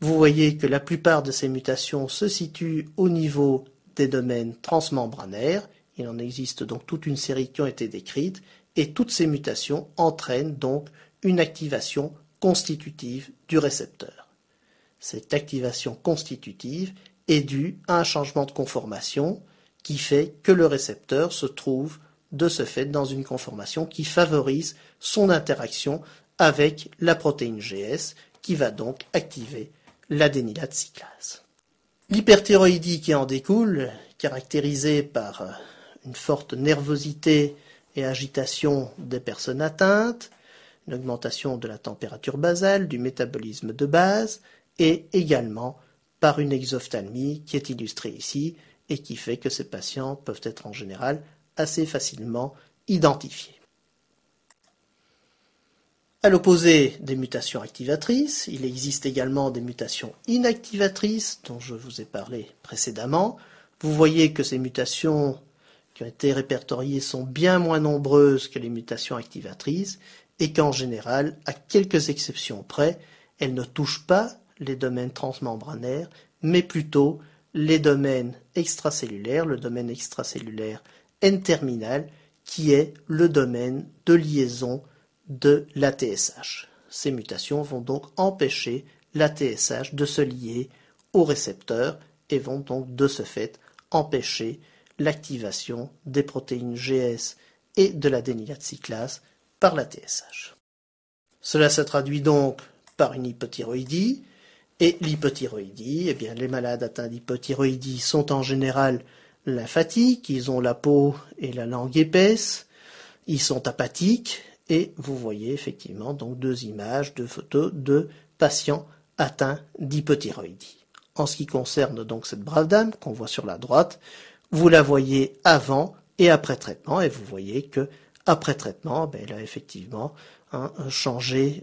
Vous voyez que la plupart de ces mutations se situent au niveau des domaines transmembranaires. Il en existe donc toute une série qui ont été décrites, et toutes ces mutations entraînent donc une activation constitutive du récepteur. Cette activation constitutive est due à un changement de conformation qui fait que le récepteur se trouve de ce fait dans une conformation qui favorise son interaction avec la protéine GS qui va donc activer l'adénylate cyclase. L'hyperthyroïdie qui en découle, caractérisée par une forte nervosité et agitation des personnes atteintes, une augmentation de la température basale, du métabolisme de base, et également par une exophthalmie qui est illustrée ici et qui fait que ces patients peuvent être en général assez facilement identifiés. À l'opposé des mutations activatrices, il existe également des mutations inactivatrices dont je vous ai parlé précédemment. Vous voyez que ces mutations qui ont été répertoriées sont bien moins nombreuses que les mutations activatrices et qu'en général, à quelques exceptions près, elles ne touchent pas les domaines transmembranaires, mais plutôt les domaines extracellulaires, le domaine extracellulaire N-terminal, qui est le domaine de liaison de l'ATSH. Ces mutations vont donc empêcher l'ATSH de se lier au récepteur et vont donc de ce fait empêcher l'activation des protéines GS et de l'adénylate cyclase par l'ATSH. Cela se traduit donc par une hypothyroïdie, et l'hypothyroïdie, eh bien, les malades atteints d'hypothyroïdie sont en général lymphatiques, ils ont la peau et la langue épaisse, ils sont apathiques, et vous voyez effectivement donc deux images, deux photos de patients atteints d'hypothyroïdie. En ce qui concerne donc cette brave dame qu'on voit sur la droite, vous la voyez avant et après traitement, et vous voyez que après traitement, elle a effectivement changé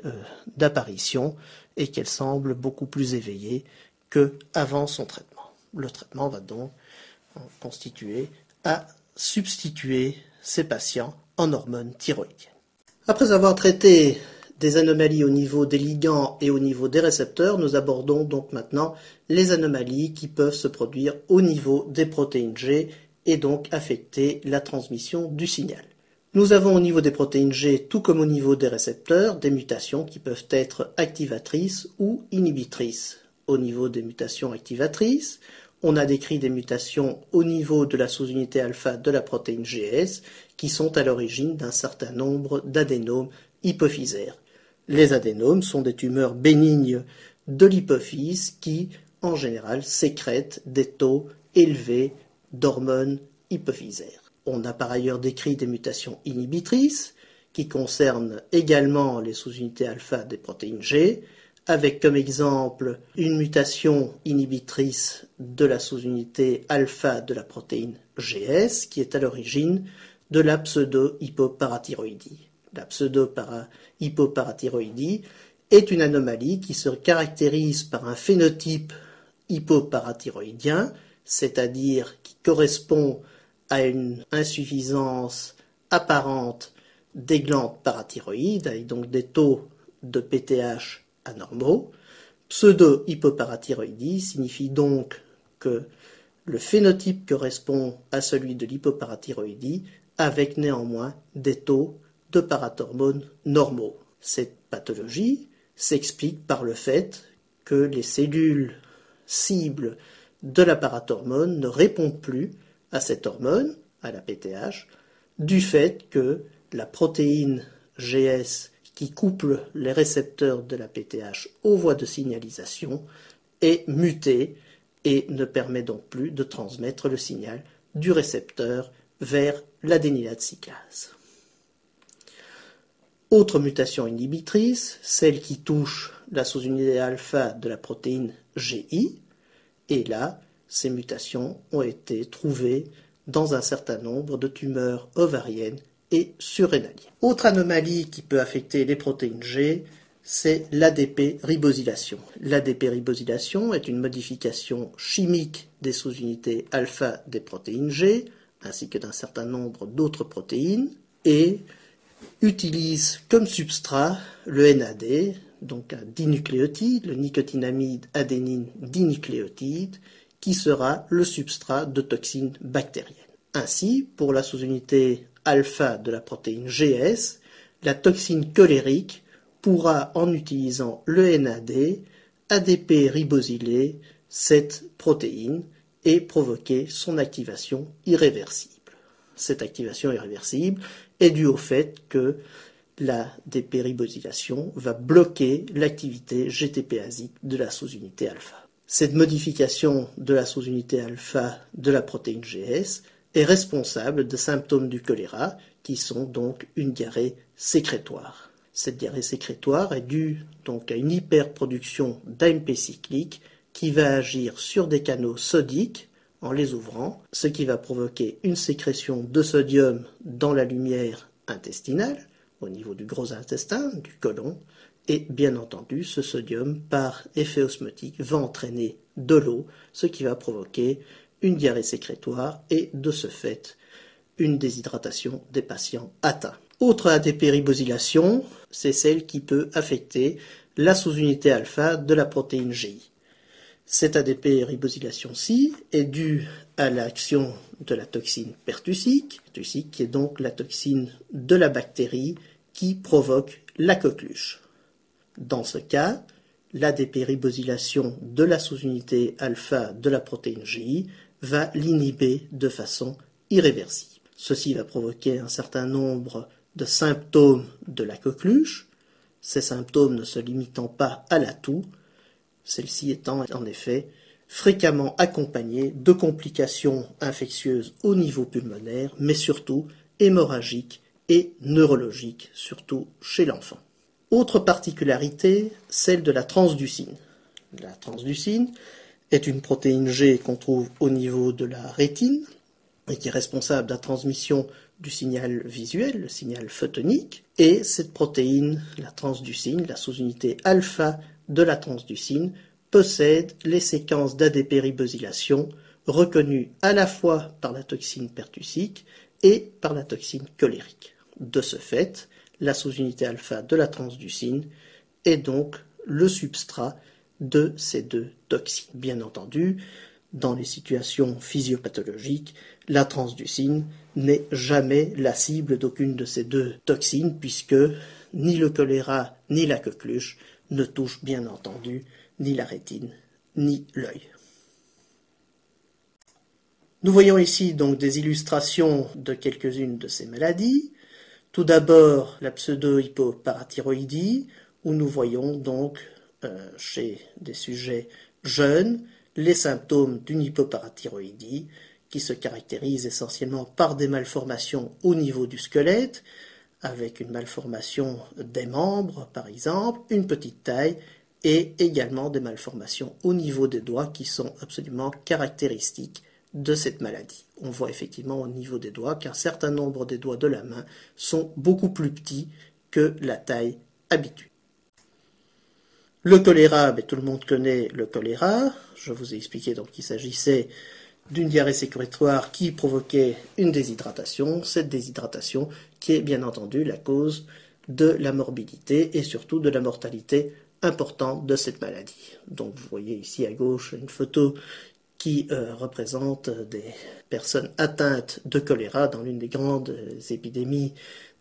d'apparition et qu'elle semble beaucoup plus éveillée qu'avant son traitement. Le traitement va donc constituer à substituer ces patients en hormones thyroïdiennes. Après avoir traité des anomalies au niveau des ligands et au niveau des récepteurs, nous abordons donc maintenant les anomalies qui peuvent se produire au niveau des protéines G et donc affecter la transmission du signal. Nous avons au niveau des protéines G, tout comme au niveau des récepteurs, des mutations qui peuvent être activatrices ou inhibitrices. Au niveau des mutations activatrices, on a décrit des mutations au niveau de la sous-unité alpha de la protéine GS qui sont à l'origine d'un certain nombre d'adénomes hypophysaires. Les adénomes sont des tumeurs bénignes de l'hypophyse qui, en général, sécrètent des taux élevés d'hormones hypophysaires. On a par ailleurs décrit des mutations inhibitrices qui concernent également les sous-unités alpha des protéines G, avec comme exemple une mutation inhibitrice de la sous-unité alpha de la protéine GS qui est à l'origine de la pseudo-hypoparathyroïdie. La pseudo-hypoparathyroïdie est une anomalie qui se caractérise par un phénotype hypoparathyroïdien, c'est-à-dire qui correspond à une insuffisance apparente des glandes parathyroïdes, avec donc des taux de PTH anormaux. Pseudo-hypoparathyroïdie signifie donc que le phénotype correspond à celui de l'hypoparathyroïdie, avec néanmoins des taux de parathormones normaux. Cette pathologie s'explique par le fait que les cellules cibles de la parathormone ne répondent plus à cette hormone, à la PTH, du fait que la protéine GS qui couple les récepteurs de la PTH aux voies de signalisation est mutée et ne permet donc plus de transmettre le signal du récepteur vers l'adénylate cyclase. Autre mutation inhibitrice, celle qui touche la sous-unité alpha de la protéine GI, et là, ces mutations ont été trouvées dans un certain nombre de tumeurs ovariennes et surrénaliennes. Autre anomalie qui peut affecter les protéines G, c'est l'ADP-ribosylation. L'ADP-ribosylation est une modification chimique des sous-unités alpha des protéines G, ainsi que d'un certain nombre d'autres protéines, et utilise comme substrat le NAD, donc un dinucléotide, le nicotinamide adénine dinucléotide, qui sera le substrat de toxines bactériennes. Ainsi, pour la sous-unité alpha de la protéine GS, la toxine cholérique pourra, en utilisant le NAD, ADP-ribosyler cette protéine et provoquer son activation irréversible. Cette activation irréversible est due au fait que la dépéribosylation va bloquer l'activité GTPasique de la sous-unité alpha. Cette modification de la sous-unité alpha de la protéine GS est responsable de symptômes du choléra qui sont donc une diarrhée sécrétoire. Cette diarrhée sécrétoire est due donc à une hyperproduction d'AMP cyclique qui va agir sur des canaux sodiques en les ouvrant, ce qui va provoquer une sécrétion de sodium dans la lumière intestinale, au niveau du gros intestin, du côlon, et bien entendu, ce sodium, par effet osmotique, va entraîner de l'eau, ce qui va provoquer une diarrhée sécrétoire et, de ce fait, une déshydratation des patients atteints. Autre ADP-ribosylation, c'est celle qui peut affecter la sous-unité alpha de la protéine GI. Cette ADP-ribosylation-ci est due à l'action de la toxine pertussique, qui est donc la toxine de la bactérie qui provoque la coqueluche. Dans ce cas, l'ADP-ribosylation de la sous-unité alpha de la protéine GI va l'inhiber de façon irréversible. Ceci va provoquer un certain nombre de symptômes de la coqueluche, ces symptômes ne se limitant pas à la toux, celle-ci étant en effet fréquemment accompagnée de complications infectieuses au niveau pulmonaire, mais surtout hémorragiques et neurologiques, surtout chez l'enfant. Autre particularité, celle de la transducine. La transducine est une protéine G qu'on trouve au niveau de la rétine et qui est responsable de la transmission du signal visuel, le signal photonique, et cette protéine, la transducine, la sous-unité alpha de la transducine, possède les séquences d'ADP-ribosylation reconnues à la fois par la toxine pertussique et par la toxine cholérique. De ce fait, la sous-unité alpha de la transducine est donc le substrat de ces deux toxines. Bien entendu, dans les situations physiopathologiques, la transducine n'est jamais la cible d'aucune de ces deux toxines puisque ni le choléra ni la coqueluche ne touchent bien entendu ni la rétine ni l'œil. Nous voyons ici donc des illustrations de quelques-unes de ces maladies. Tout d'abord la pseudo-hypoparathyroïdie où nous voyons donc chez des sujets jeunes les symptômes d'une hypoparathyroïdie qui se caractérise essentiellement par des malformations au niveau du squelette, avec une malformation des membres par exemple, une petite taille, et également des malformations au niveau des doigts qui sont absolument caractéristiques de cette maladie. On voit effectivement au niveau des doigts qu'un certain nombre des doigts de la main sont beaucoup plus petits que la taille habituelle. Le choléra, tout le monde connaît le choléra. Je vous ai expliqué donc qu'il s'agissait d'une diarrhée sécrétoire qui provoquait une déshydratation. Cette déshydratation qui est bien entendu la cause de la morbidité et surtout de la mortalité importante de cette maladie. Donc vous voyez ici à gauche une photo qui représente des personnes atteintes de choléra dans l'une des grandes épidémies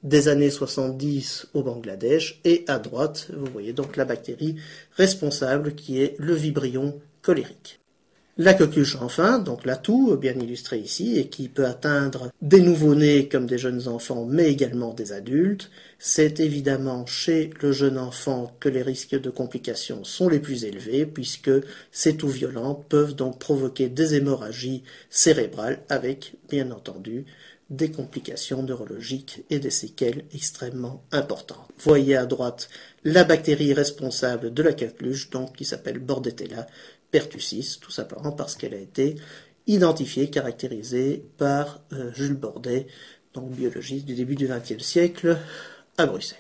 des années 70 au Bangladesh, et à droite, vous voyez donc la bactérie responsable qui est le Vibrion cholérique. La coqueluche enfin, donc la toux, bien illustrée ici, et qui peut atteindre des nouveau-nés comme des jeunes enfants, mais également des adultes. C'est évidemment chez le jeune enfant que les risques de complications sont les plus élevés, puisque ces toux violentes peuvent donc provoquer des hémorragies cérébrales avec, bien entendu, des complications neurologiques et des séquelles extrêmement importantes. Voyez à droite la bactérie responsable de la coqueluche, donc qui s'appelle Bordetella pertussis, tout simplement parce qu'elle a été identifiée, caractérisée par Jules Bordet, donc biologiste du début du XXe siècle à Bruxelles.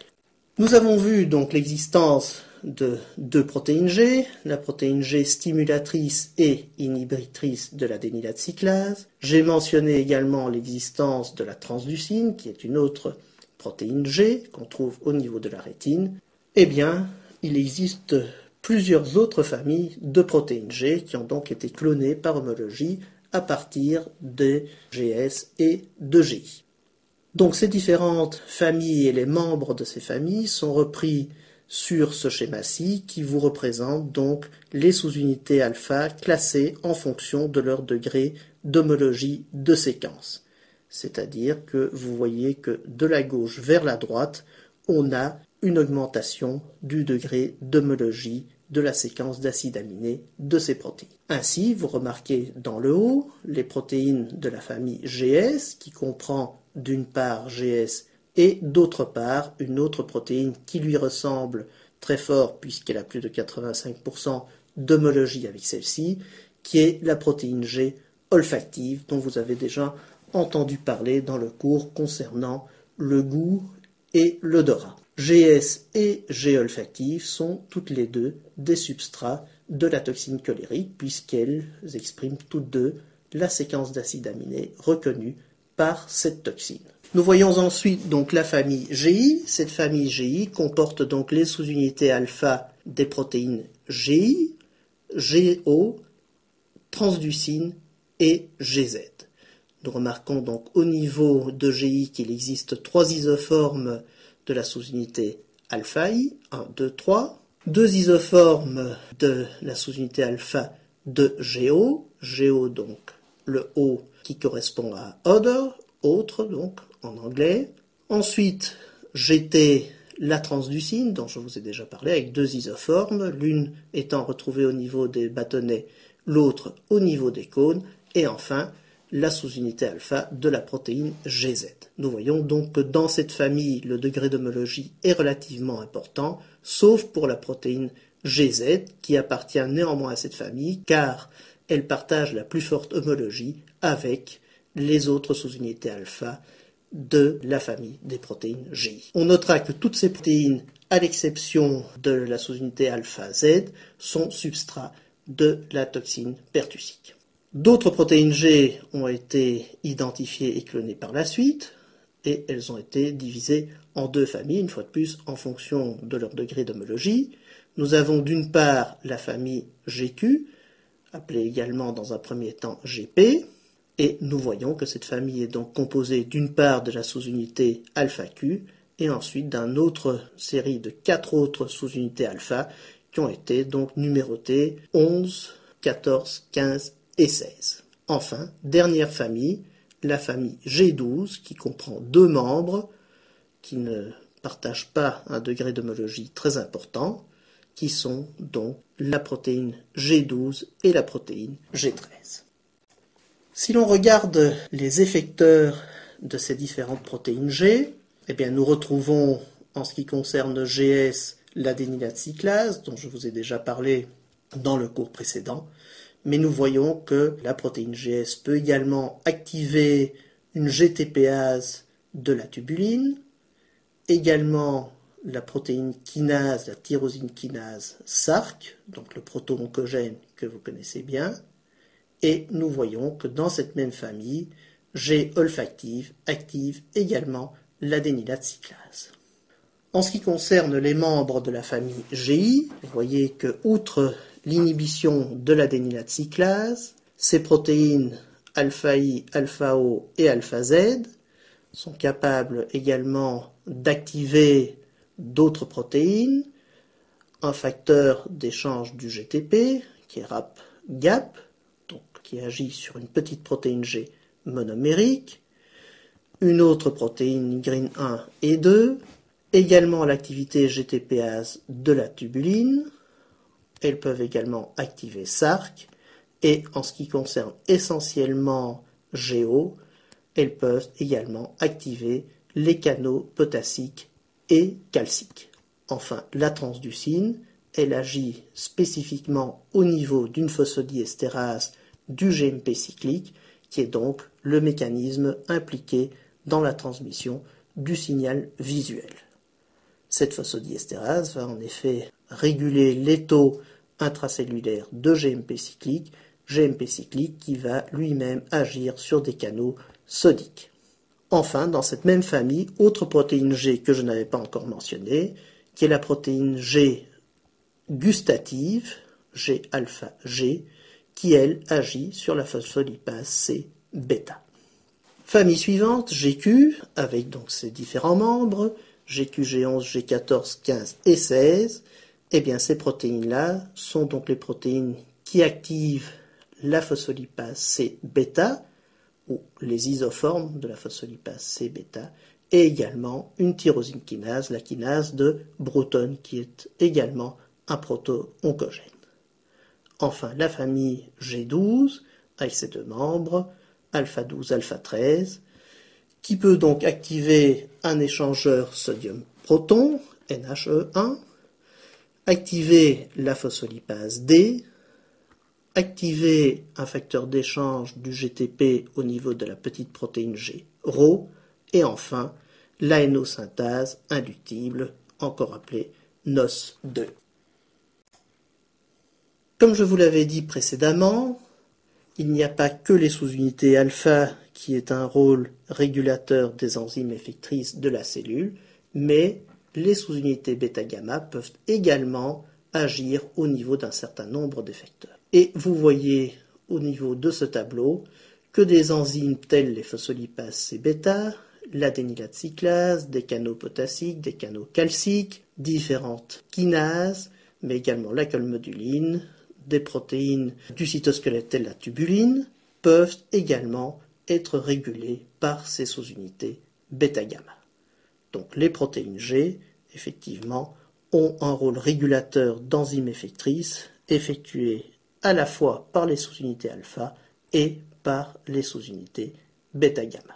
Nous avons vu donc l'existence de deux protéines G, la protéine G stimulatrice et inhibitrice de l'adénylate cyclase. J'ai mentionné également l'existence de la transducine, qui est une autre protéine G qu'on trouve au niveau de la rétine. Eh bien, il existe plusieurs autres familles de protéines G qui ont donc été clonées par homologie à partir de GS et de GI. Donc ces différentes familles et les membres de ces familles sont repris sur ce schéma-ci qui vous représente donc les sous-unités alpha classées en fonction de leur degré d'homologie de séquence. C'est-à-dire que vous voyez que de la gauche vers la droite, on a une augmentation du degré d'homologie de la séquence d'acides aminés de ces protéines. Ainsi, vous remarquez dans le haut les protéines de la famille GS qui comprend d'une part GS et d'autre part une autre protéine qui lui ressemble très fort puisqu'elle a plus de 85% d'homologie avec celle-ci, qui est la protéine G olfactive dont vous avez déjà entendu parler dans le cours concernant le goût et l'odorat. GS et G olfactif sont toutes les deux des substrats de la toxine cholérique puisqu'elles expriment toutes deux la séquence d'acides aminés reconnue par cette toxine. Nous voyons ensuite donc la famille GI. Cette famille GI comporte donc les sous-unités alpha des protéines GI, GO, transducine et GZ. Nous remarquons donc au niveau de GI qu'il existe 3 isoformes de la sous-unité alpha-I, 1, 2, 3, 2 isoformes de la sous-unité alpha de GO, GO donc le O qui correspond à other, autre donc en anglais. Ensuite, GT, la transducine dont je vous ai déjà parlé avec 2 isoformes, l'une étant retrouvée au niveau des bâtonnets, l'autre au niveau des cônes, et enfin la sous-unité alpha de la protéine GZ. Nous voyons donc que dans cette famille, le degré d'homologie est relativement important, sauf pour la protéine GZ, qui appartient néanmoins à cette famille, car elle partage la plus forte homologie avec les autres sous-unités alpha de la famille des protéines GI. On notera que toutes ces protéines, à l'exception de la sous-unité alpha-Z, sont substrats de la toxine pertussique. D'autres protéines G ont été identifiées et clonées par la suite, et elles ont été divisées en 2 familles, une fois de plus, en fonction de leur degré d'homologie. Nous avons d'une part la famille GQ, appelée également dans un premier temps GP, et nous voyons que cette famille est donc composée d'une part de la sous-unité alpha-Q, et ensuite d'une autre série de 4 autres sous-unités alpha qui ont été donc numérotées 11, 14, 15 et 16. Enfin, dernière famille, la famille G12 qui comprend 2 membres qui ne partagent pas un degré d'homologie très important, qui sont donc la protéine G12 et la protéine G13. Si l'on regarde les effecteurs de ces différentes protéines G, eh bien nous retrouvons en ce qui concerne GS l'adénylate cyclase, dont je vous ai déjà parlé dans le cours précédent, mais nous voyons que la protéine GS peut également activer une GTPase de la tubuline, également la protéine kinase, la tyrosine kinase SARC, donc le proto-oncogène que vous connaissez bien, et nous voyons que dans cette même famille, G olfactive active également l'adénylate cyclase. En ce qui concerne les membres de la famille GI, vous voyez que, outre l'inhibition de l'adénylate cyclase, ces protéines alpha-I, alpha-O et alpha-Z sont capables également d'activer d'autres protéines, un facteur d'échange du GTP, qui est RAP-GAP, donc qui agit sur une petite protéine G monomérique, une autre protéine GRIN1 et 2, également l'activité GTPase de la tubuline. Elles peuvent également activer SARC, et en ce qui concerne essentiellement GO, elles peuvent également activer les canaux potassiques et calciques. Enfin, la transducine, elle agit spécifiquement au niveau d'une phosphodiesterase du GMP cyclique, qui est donc le mécanisme impliqué dans la transmission du signal visuel. Cette phosphodiesterase va en effet réguler les taux intracellulaires de GMP cyclique qui va lui-même agir sur des canaux sodiques. Enfin, dans cette même famille, autre protéine G que je n'avais pas encore mentionnée, qui est la protéine G gustative, G-alpha-G, qui elle agit sur la phospholipase C-bêta. Famille suivante, GQ, avec donc ses différents membres, GQ, G11, G14, 15 et 16, eh bien ces protéines-là sont donc les protéines qui activent la phospholipase C-bêta, ou les isoformes de la phospholipase C-bêta, et également une tyrosine kinase, la kinase de Bruton, qui est également un proto-oncogène. Enfin, la famille G12, avec ses 2 membres, alpha-12, alpha-13, qui peut donc activer un échangeur sodium-proton, NHE1, activer la phospholipase D, activer un facteur d'échange du GTP au niveau de la petite protéine G, Rho, et enfin l'aénosynthase inductible, encore appelée NOS2. Comme je vous l'avais dit précédemment, il n'y a pas que les sous-unités alpha qui aient un rôle régulateur des enzymes effectrices de la cellule, mais les sous-unités bêta-gamma peuvent également agir au niveau d'un certain nombre d'effecteurs. Et vous voyez au niveau de ce tableau que des enzymes telles les phospholipases C-bêta, l'adénylate cyclase, des canaux potassiques, des canaux calciques, différentes kinases, mais également la colmoduline, des protéines du cytosquelette telles la tubuline, peuvent également être régulées par ces sous-unités bêta-gamma. Donc les protéines G, effectivement, ont un rôle régulateur d'enzymes effectrices effectué à la fois par les sous-unités alpha et par les sous-unités bêta-gamma.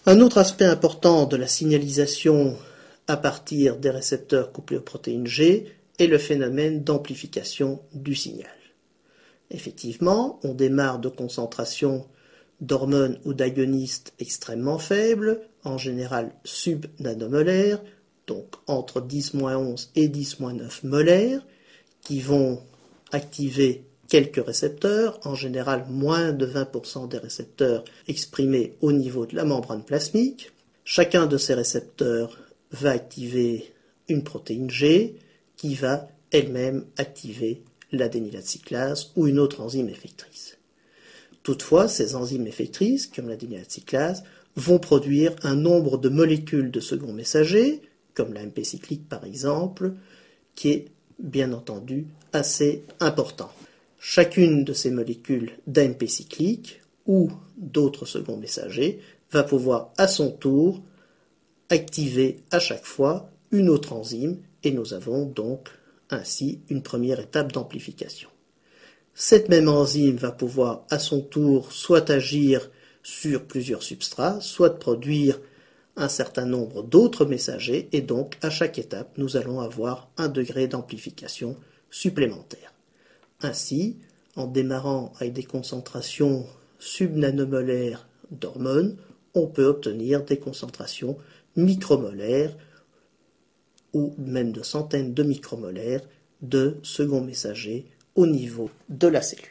Un autre aspect important de la signalisation à partir des récepteurs couplés aux protéines G est le phénomène d'amplification du signal. Effectivement, on démarre de concentrations d'hormones ou d'agonistes extrêmement faibles, en général subnanomolaires, donc entre 10-11 et 10-9 molaires, qui vont activer quelques récepteurs, en général moins de 20% des récepteurs exprimés au niveau de la membrane plasmique. Chacun de ces récepteurs va activer une protéine G qui va elle-même activer l'adénylate cyclase ou une autre enzyme effectrice. Toutefois, ces enzymes effectrices, comme l'adénylate cyclase, vont produire un nombre de molécules de second messager, comme la MP cyclique par exemple, qui est bien entendu assez important. Chacune de ces molécules d'AMP cyclique ou d'autres seconds messagers va pouvoir à son tour activer à chaque fois une autre enzyme et nous avons donc ainsi une première étape d'amplification. Cette même enzyme va pouvoir à son tour soit agir sur plusieurs substrats, soit produire un certain nombre d'autres messagers et donc à chaque étape nous allons avoir un degré d'amplification supplémentaire. Ainsi, en démarrant avec des concentrations subnanomolaires d'hormones, on peut obtenir des concentrations micromolaires ou même de centaines de micromolaires de second messager au niveau de la cellule.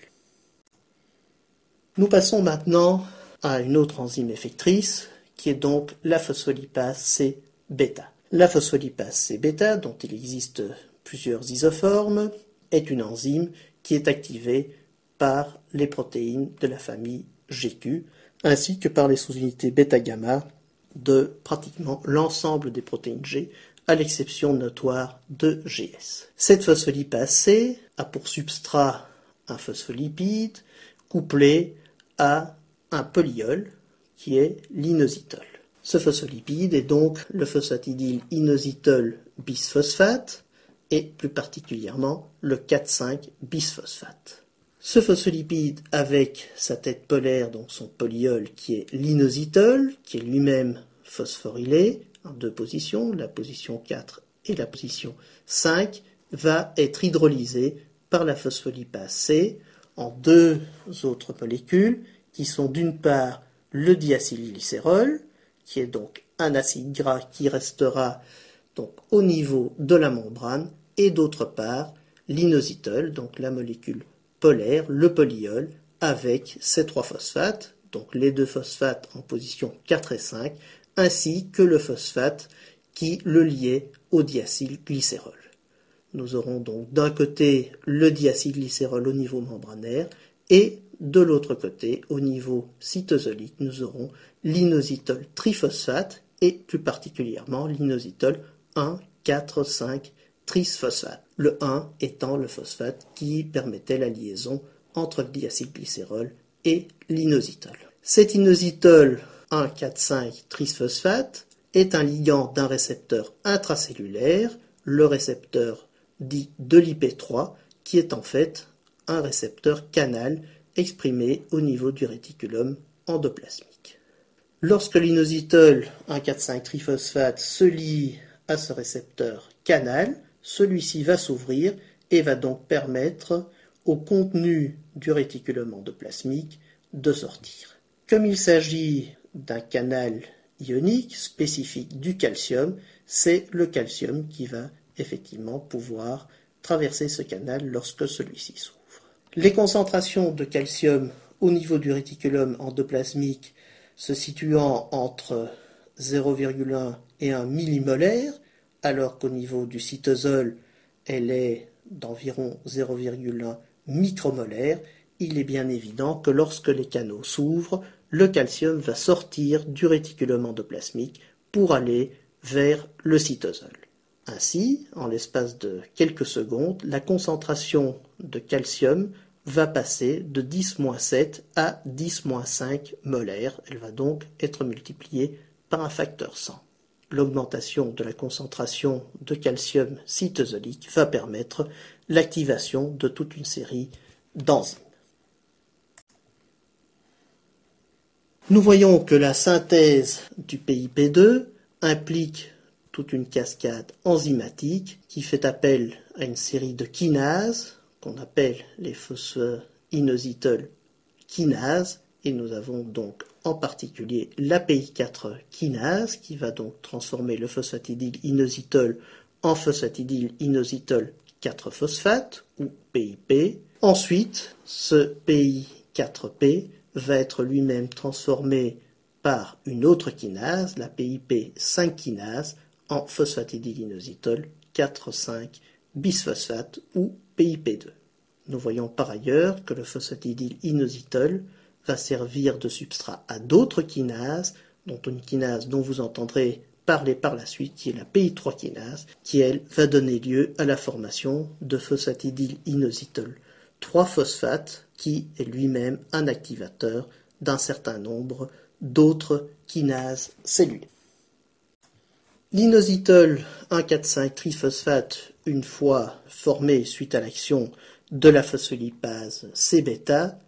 Nous passons maintenant à une autre enzyme effectrice qui est donc la phospholipase C-bêta. La phospholipase C-bêta, dont il existe plusieurs isoformes, est une enzyme qui est activée par les protéines de la famille GQ, ainsi que par les sous-unités bêta-gamma de pratiquement l'ensemble des protéines G, à l'exception notoire de GS. Cette phospholipase C a pour substrat un phospholipide couplé à un polyol qui est l'inositol. Ce phospholipide est donc le phosphatidyl inositol bisphosphate et plus particulièrement le 4,5 bisphosphate. Ce phospholipide avec sa tête polaire, donc son polyol qui est l'inositol, qui est lui-même phosphorylé en deux positions, la position 4 et la position 5, va être hydrolysé par la phospholipase C en deux autres molécules qui sont d'une part le diacylglycérol, qui est donc un acide gras qui restera donc au niveau de la membrane, et d'autre part l'inositol, donc la molécule polaire, le polyol, avec ces trois phosphates, donc les deux phosphates en position 4 et 5, ainsi que le phosphate qui le liait au diacylglycérol. Nous aurons donc d'un côté le diacylglycérol au niveau membranaire et de l'autre côté, au niveau cytosolique, nous aurons l'inositol triphosphate et plus particulièrement l'inositol 1, 4, 5 trisphosphate. Le 1 étant le phosphate qui permettait la liaison entre le diacylglycérol et l'inositol. Cet inositol 1, 4, 5 trisphosphate est un ligand d'un récepteur intracellulaire, le récepteur dit de l'IP3, qui est en fait un récepteur canal exprimé au niveau du réticulum endoplasmique. Lorsque l'inositol 1,4,5 triphosphate se lie à ce récepteur canal, celui-ci va s'ouvrir et va donc permettre au contenu du réticulum endoplasmique de sortir. Comme il s'agit d'un canal ionique spécifique du calcium, c'est le calcium qui va effectivement pouvoir traverser ce canal lorsque celui-ci s'ouvre. Les concentrations de calcium au niveau du réticulum endoplasmique se situant entre 0,1 et 1 millimolaire, alors qu'au niveau du cytosol, elle est d'environ 0,1 micromolaire, il est bien évident que lorsque les canaux s'ouvrent, le calcium va sortir du réticulum endoplasmique pour aller vers le cytosol. Ainsi, en l'espace de quelques secondes, la concentration de calcium va passer de 10-7 à 10-5 molaires. Elle va donc être multipliée par un facteur 100. L'augmentation de la concentration de calcium cytosolique va permettre l'activation de toute une série d'enzymes. Nous voyons que la synthèse du PIP2 implique toute une cascade enzymatique qui fait appel à une série de kinases qu'on appelle les phosphoinositol kinases, et nous avons donc en particulier l'API4 kinase qui va donc transformer le phosphatidylinositol en phosphatidylinositol 4-phosphate ou PIP. Ensuite, ce PI4P va être lui-même transformé par une autre kinase, la PIP5 kinase, en phosphatidylinositol 4,5-bisphosphate ou PIP2. Nous voyons par ailleurs que le phosphatidylinositol va servir de substrat à d'autres kinases, dont une kinase dont vous entendrez parler par la suite, qui est la PI3 kinase, qui elle va donner lieu à la formation de phosphatidylinositol 3-phosphate, qui est lui-même un activateur d'un certain nombre d'autres kinases cellulaires. L'inositol 1,4,5-triphosphate, une fois formé suite à l'action de la phospholipase C-bêta,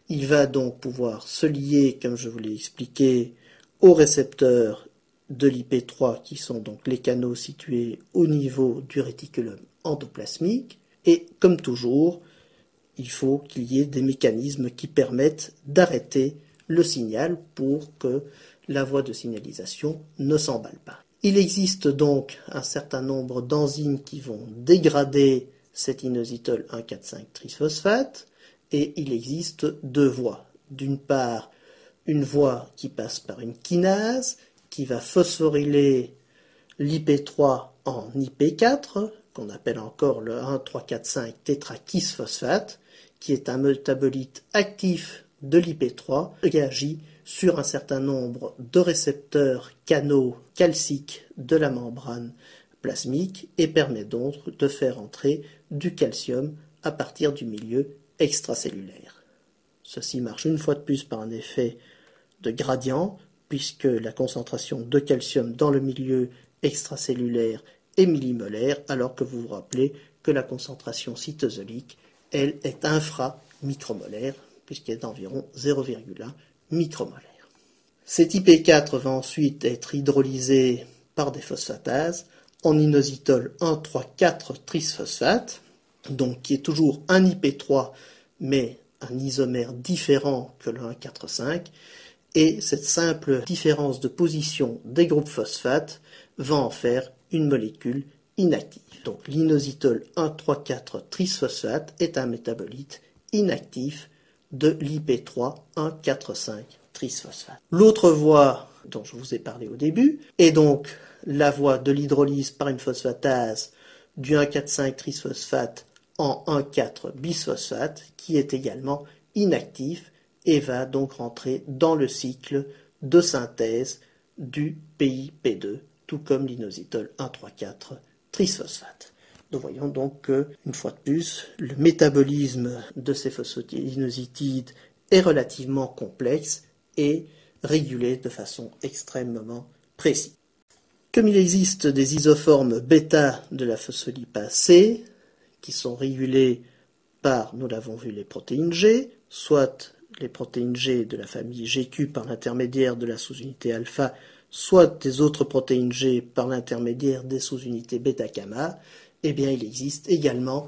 il va donc pouvoir se lier, comme je vous l'ai expliqué, aux récepteurs de l'IP3 qui sont donc les canaux situés au niveau du réticulum endoplasmique. Et comme toujours, il faut qu'il y ait des mécanismes qui permettent d'arrêter le signal pour que la voie de signalisation ne s'emballe pas. Il existe donc un certain nombre d'enzymes qui vont dégrader cet inositol 1,4,5-triphosphate, et il existe deux voies. D'une part, une voie qui passe par une kinase qui va phosphoryler l'IP3 en IP4, qu'on appelle encore le 1,3,4,5-tétrakisphosphate, qui est un métabolite actif de l'IP3 qui agit sur un certain nombre de récepteurs canaux calciques de la membrane plasmique et permet donc de faire entrer du calcium à partir du milieu extracellulaire. Ceci marche une fois de plus par un effet de gradient, puisque la concentration de calcium dans le milieu extracellulaire est millimolaire, alors que vous vous rappelez que la concentration cytosolique, elle, est inframicromolaire, puisqu'elle est d'environ 0,1 micromolaire. Cet IP4 va ensuite être hydrolysé par des phosphatases en inositol 1,3,4-trisphosphate, donc qui est toujours un IP3, mais un isomère différent que le 1,4,5, et cette simple différence de position des groupes phosphates va en faire une molécule inactive. Donc l'inositol 1,3,4-trisphosphate est un métabolite inactif de l'IP3 1,4,5-trisphosphate. L'autre voie dont je vous ai parlé au début est donc la voie de l'hydrolyse par une phosphatase du 1,4,5-trisphosphate en 1,4-bisphosphate, qui est également inactif et va donc rentrer dans le cycle de synthèse du PIP2, tout comme l'inositol 1,3,4-trisphosphate. Nous voyons donc que, une fois de plus, le métabolisme de ces phosphatidylinositides est relativement complexe et régulé de façon extrêmement précise. Comme il existe des isoformes bêta de la phospholipase C, qui sont régulées par, nous l'avons vu, les protéines G, soit les protéines G de la famille GQ par l'intermédiaire de la sous-unité alpha, soit des autres protéines G par l'intermédiaire des sous-unités bêta-gamma, eh bien il existe également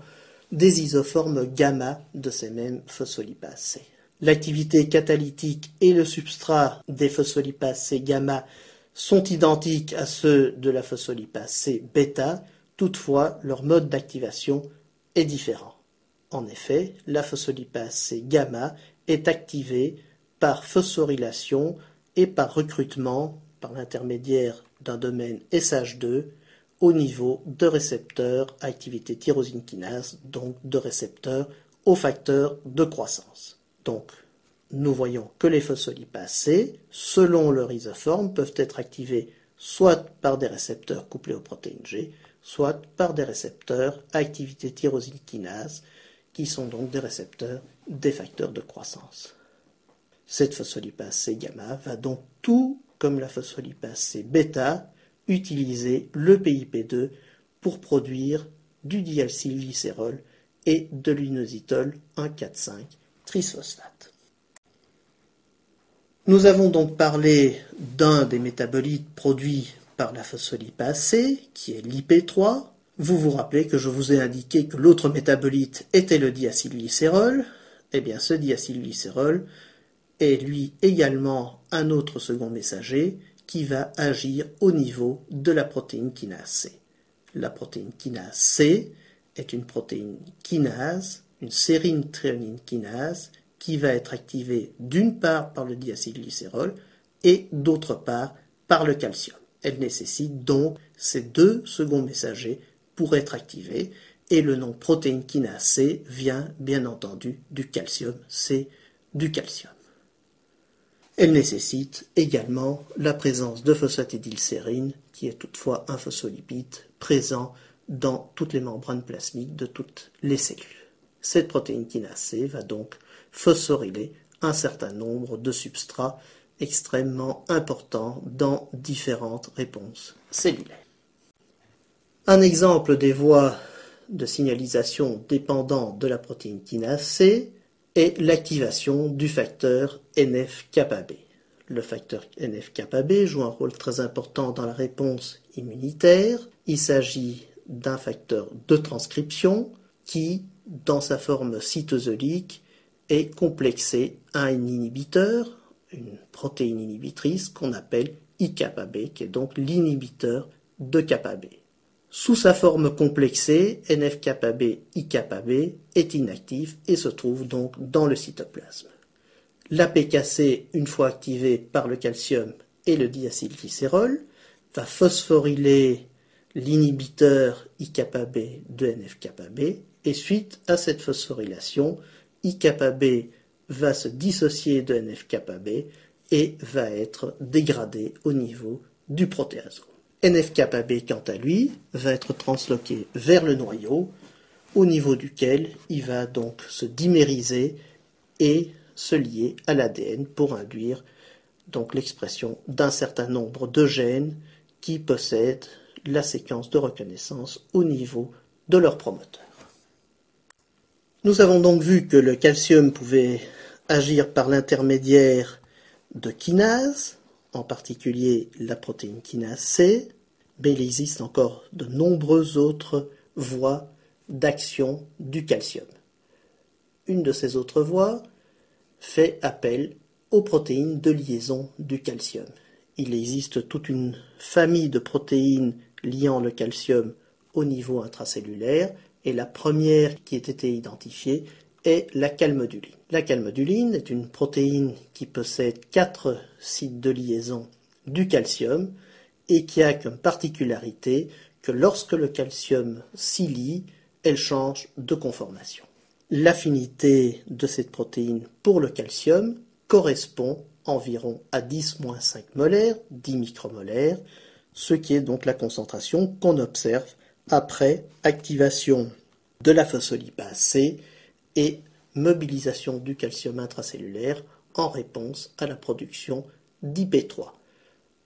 des isoformes gamma de ces mêmes phospholipases C. L'activité catalytique et le substrat des phospholipases C gamma sont identiques à ceux de la phospholipase C bêta, toutefois leur mode d'activation est différent. En effet, la phospholipase C gamma est activée par phosphorylation et par recrutement par l'intermédiaire d'un domaine SH2 au niveau de récepteurs à activité tyrosine kinase, donc de récepteurs aux facteurs de croissance. Donc, nous voyons que les phospholipases C, selon leur isoforme, peuvent être activés soit par des récepteurs couplés aux protéines G, soit par des récepteurs à activité tyrosine kinase, qui sont donc des récepteurs des facteurs de croissance. Cette phospholipase C gamma va donc, tout comme la phospholipase C bêta, utiliser le PIP2 pour produire du diacylglycérol et de l'inositol 1,4,5 trisphosphate. Nous avons donc parlé d'un des métabolites produits par la phospholipase C, qui est l'IP3. Vous vous rappelez que je vous ai indiqué que l'autre métabolite était le diacylglycérol. Eh bien, ce diacylglycérol est lui également un autre second messager qui va agir au niveau de la protéine kinase C. La protéine kinase C est une protéine kinase, une sérine thréonine kinase, qui va être activée d'une part par le diacylglycérol et d'autre part par le calcium. Elle nécessite donc ces deux seconds messagers pour être activée, et le nom protéine kinase C vient bien entendu du calcium, c'est du calcium. Elle nécessite également la présence de phosphatidylsérine, qui est toutefois un phospholipide présent dans toutes les membranes plasmiques de toutes les cellules. Cette protéine kinase C va donc phosphoryler un certain nombre de substrats extrêmement importants dans différentes réponses cellulaires. Un exemple des voies de signalisation dépendant de la protéine kinase C est l'activation du facteur NF-κB. Le facteur NF-κB joue un rôle très important dans la réponse immunitaire. Il s'agit d'un facteur de transcription qui, dans sa forme cytosolique, est complexé à un inhibiteur, une protéine inhibitrice qu'on appelle IκB, qui est donc l'inhibiteur de κB. Sous sa forme complexée, NF-κB, IκB est inactif et se trouve donc dans le cytoplasme. L'APKC, une fois activé par le calcium et le diacylglycérol, va phosphoryler l'inhibiteur IkB de NF-κB, et suite à cette phosphorylation, IkB va se dissocier de NF-κB et va être dégradé au niveau du protéasome. NF-κB, quant à lui, va être transloqué vers le noyau, au niveau duquel il va donc se dimériser et se lier à l'ADN pour induire donc l'expression d'un certain nombre de gènes qui possèdent la séquence de reconnaissance au niveau de leur promoteur. Nous avons donc vu que le calcium pouvait agir par l'intermédiaire de kinases, en particulier la protéine kinase C, mais il existe encore de nombreuses autres voies d'action du calcium. Une de ces autres voies fait appel aux protéines de liaison du calcium. Il existe toute une famille de protéines liant le calcium au niveau intracellulaire, et la première qui a été identifiée est la calmoduline. La calmoduline est une protéine qui possède 4 sites de liaison du calcium et qui a comme particularité que lorsque le calcium s'y lie, elle change de conformation. L'affinité de cette protéine pour le calcium correspond environ à 10-5 molaires, 10 micromolaires, ce qui est donc la concentration qu'on observe après activation de la phospholipase C et mobilisation du calcium intracellulaire en réponse à la production d'IP3.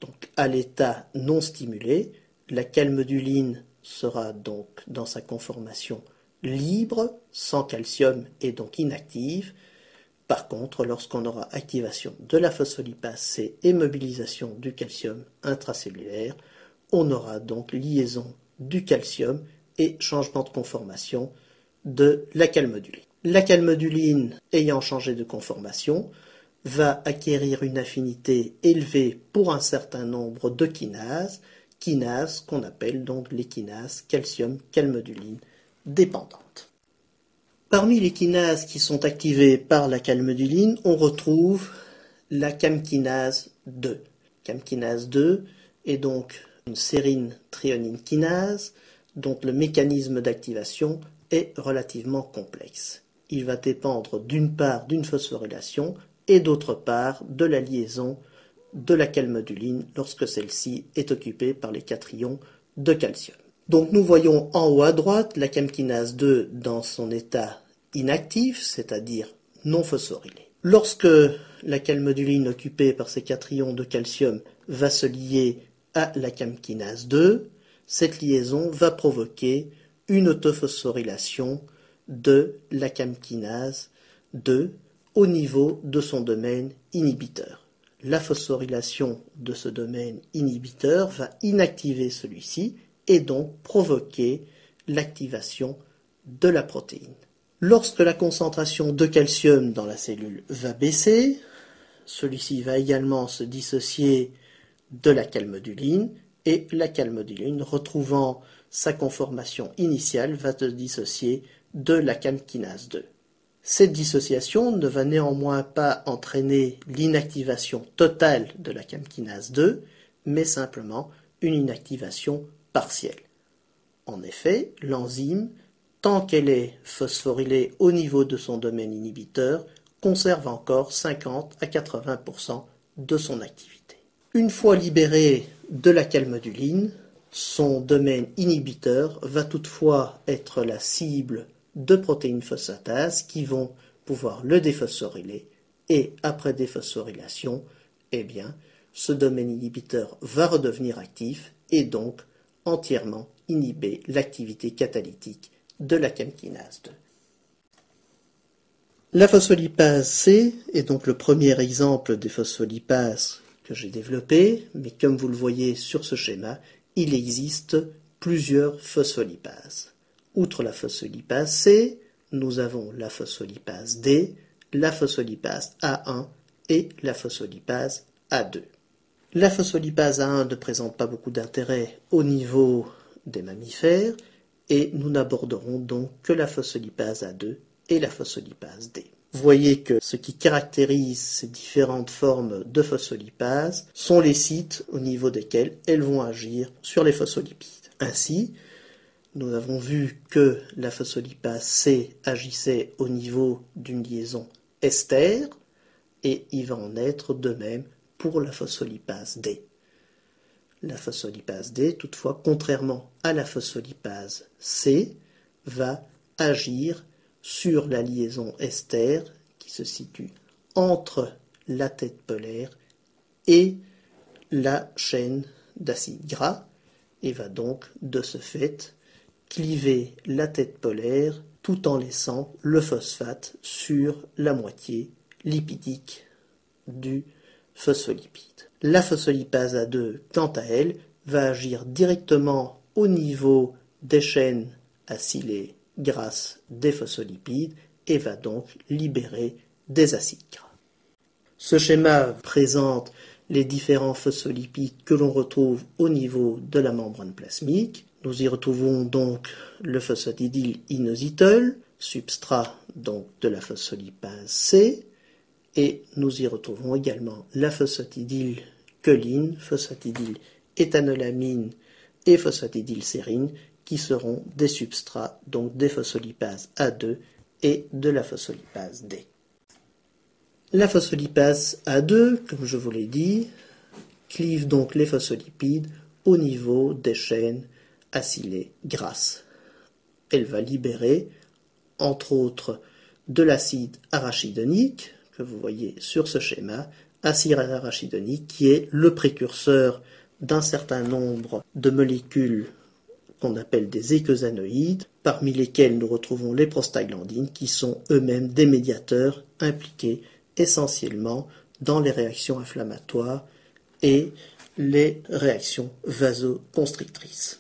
Donc à l'état non stimulé, la calmoduline sera donc dans sa conformation libre, sans calcium et donc inactive. Par contre, lorsqu'on aura activation de la phospholipase C et mobilisation du calcium intracellulaire, on aura donc liaison du calcium et changement de conformation de la calmoduline. La calmoduline ayant changé de conformation va acquérir une affinité élevée pour un certain nombre de kinases qu'on appelle donc les kinases calcium-calmodulines dépendantes. Parmi les kinases qui sont activées par la calmoduline, on retrouve la CAM-kinase 2. CAM-kinase 2 est donc une sérine-thréonine kinase dont le mécanisme d'activation est relativement complexe. Il va dépendre d'une part d'une phosphorylation et d'autre part de la liaison de la calmoduline lorsque celle-ci est occupée par les cations de calcium. Donc nous voyons en haut à droite la CAM-kinase 2 dans son état inactif, c'est-à-dire non phosphorylé. Lorsque la calmoduline occupée par ces cations de calcium va se lier à la CAM-kinase 2, cette liaison va provoquer une autophosphorylation de la CAM-kinase 2 au niveau de son domaine inhibiteur. La phosphorylation de ce domaine inhibiteur va inactiver celui-ci et donc provoquer l'activation de la protéine. Lorsque la concentration de calcium dans la cellule va baisser, celui-ci va également se dissocier de la calmoduline et la calmoduline, retrouvant sa conformation initiale, va se dissocier de la CAM-kinase 2. Cette dissociation ne va néanmoins pas entraîner l'inactivation totale de la CAM-kinase 2, mais simplement une inactivation partielle. En effet, l'enzyme, tant qu'elle est phosphorylée au niveau de son domaine inhibiteur, conserve encore 50 à 80% de son activité. Une fois libérée de la calmoduline, son domaine inhibiteur va toutefois être la cible de protéines phosphatases qui vont pouvoir le déphosphoryler et après déphosphorylation, ce domaine inhibiteur va redevenir actif et donc entièrement inhiber l'activité catalytique de la CAM-kinase 2. La phospholipase C est donc le premier exemple des phospholipases que j'ai développé, mais comme vous le voyez sur ce schéma, il existe plusieurs phospholipases. Outre la phospholipase C, nous avons la phospholipase D, la phospholipase A1 et la phospholipase A2. La phospholipase A1 ne présente pas beaucoup d'intérêt au niveau des mammifères et nous n'aborderons donc que la phospholipase A2 et la phospholipase D. Vous voyez que ce qui caractérise ces différentes formes de phospholipase sont les sites au niveau desquels elles vont agir sur les phospholipides. Ainsi, nous avons vu que la phospholipase C agissait au niveau d'une liaison ester et il va en être de même pour la phospholipase D. La phospholipase D, toutefois, contrairement à la phospholipase C, va agir sur la liaison ester qui se situe entre la tête polaire et la chaîne d'acides gras et va donc, de ce fait, cliver la tête polaire tout en laissant le phosphate sur la moitié lipidique du phospholipide. La phospholipase A2, quant à elle, va agir directement au niveau des chaînes acylées grasses des phospholipides et va donc libérer des acides gras. Ce schéma présente les différents phospholipides que l'on retrouve au niveau de la membrane plasmique. Nous y retrouvons donc le phosphatidylinositol, substrat donc de la phospholipase C, et nous y retrouvons également la phosphatidylcholine, phosphatidyléthanolamine et phosphatidylsérine qui seront des substrats donc des phospholipases A2 et de la phospholipase D. La phospholipase A2, comme je vous l'ai dit, clive donc les phospholipides au niveau des chaînes acylées grasses. Elle va libérer, entre autres, de l'acide arachidonique, que vous voyez sur ce schéma, acide arachidonique qui est le précurseur d'un certain nombre de molécules qu'on appelle des éicosanoïdes, parmi lesquels nous retrouvons les prostaglandines qui sont eux-mêmes des médiateurs impliqués essentiellement dans les réactions inflammatoires et les réactions vasoconstrictrices.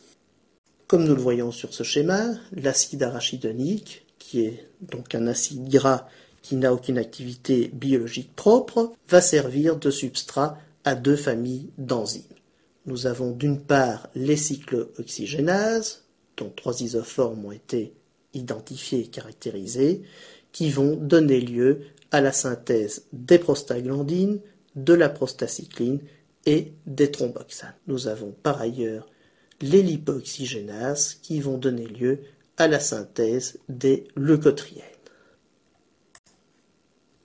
Comme nous le voyons sur ce schéma, l'acide arachidonique, qui est donc un acide gras qui n'a aucune activité biologique propre, va servir de substrat à deux familles d'enzymes. Nous avons d'une part les cyclooxygénases, dont 3 isoformes ont été identifiés et caractérisés, qui vont donner lieu à la synthèse des prostaglandines, de la prostacycline et des thromboxanes. Nous avons par ailleurs les lipooxygénases qui vont donner lieu à la synthèse des leucotriènes.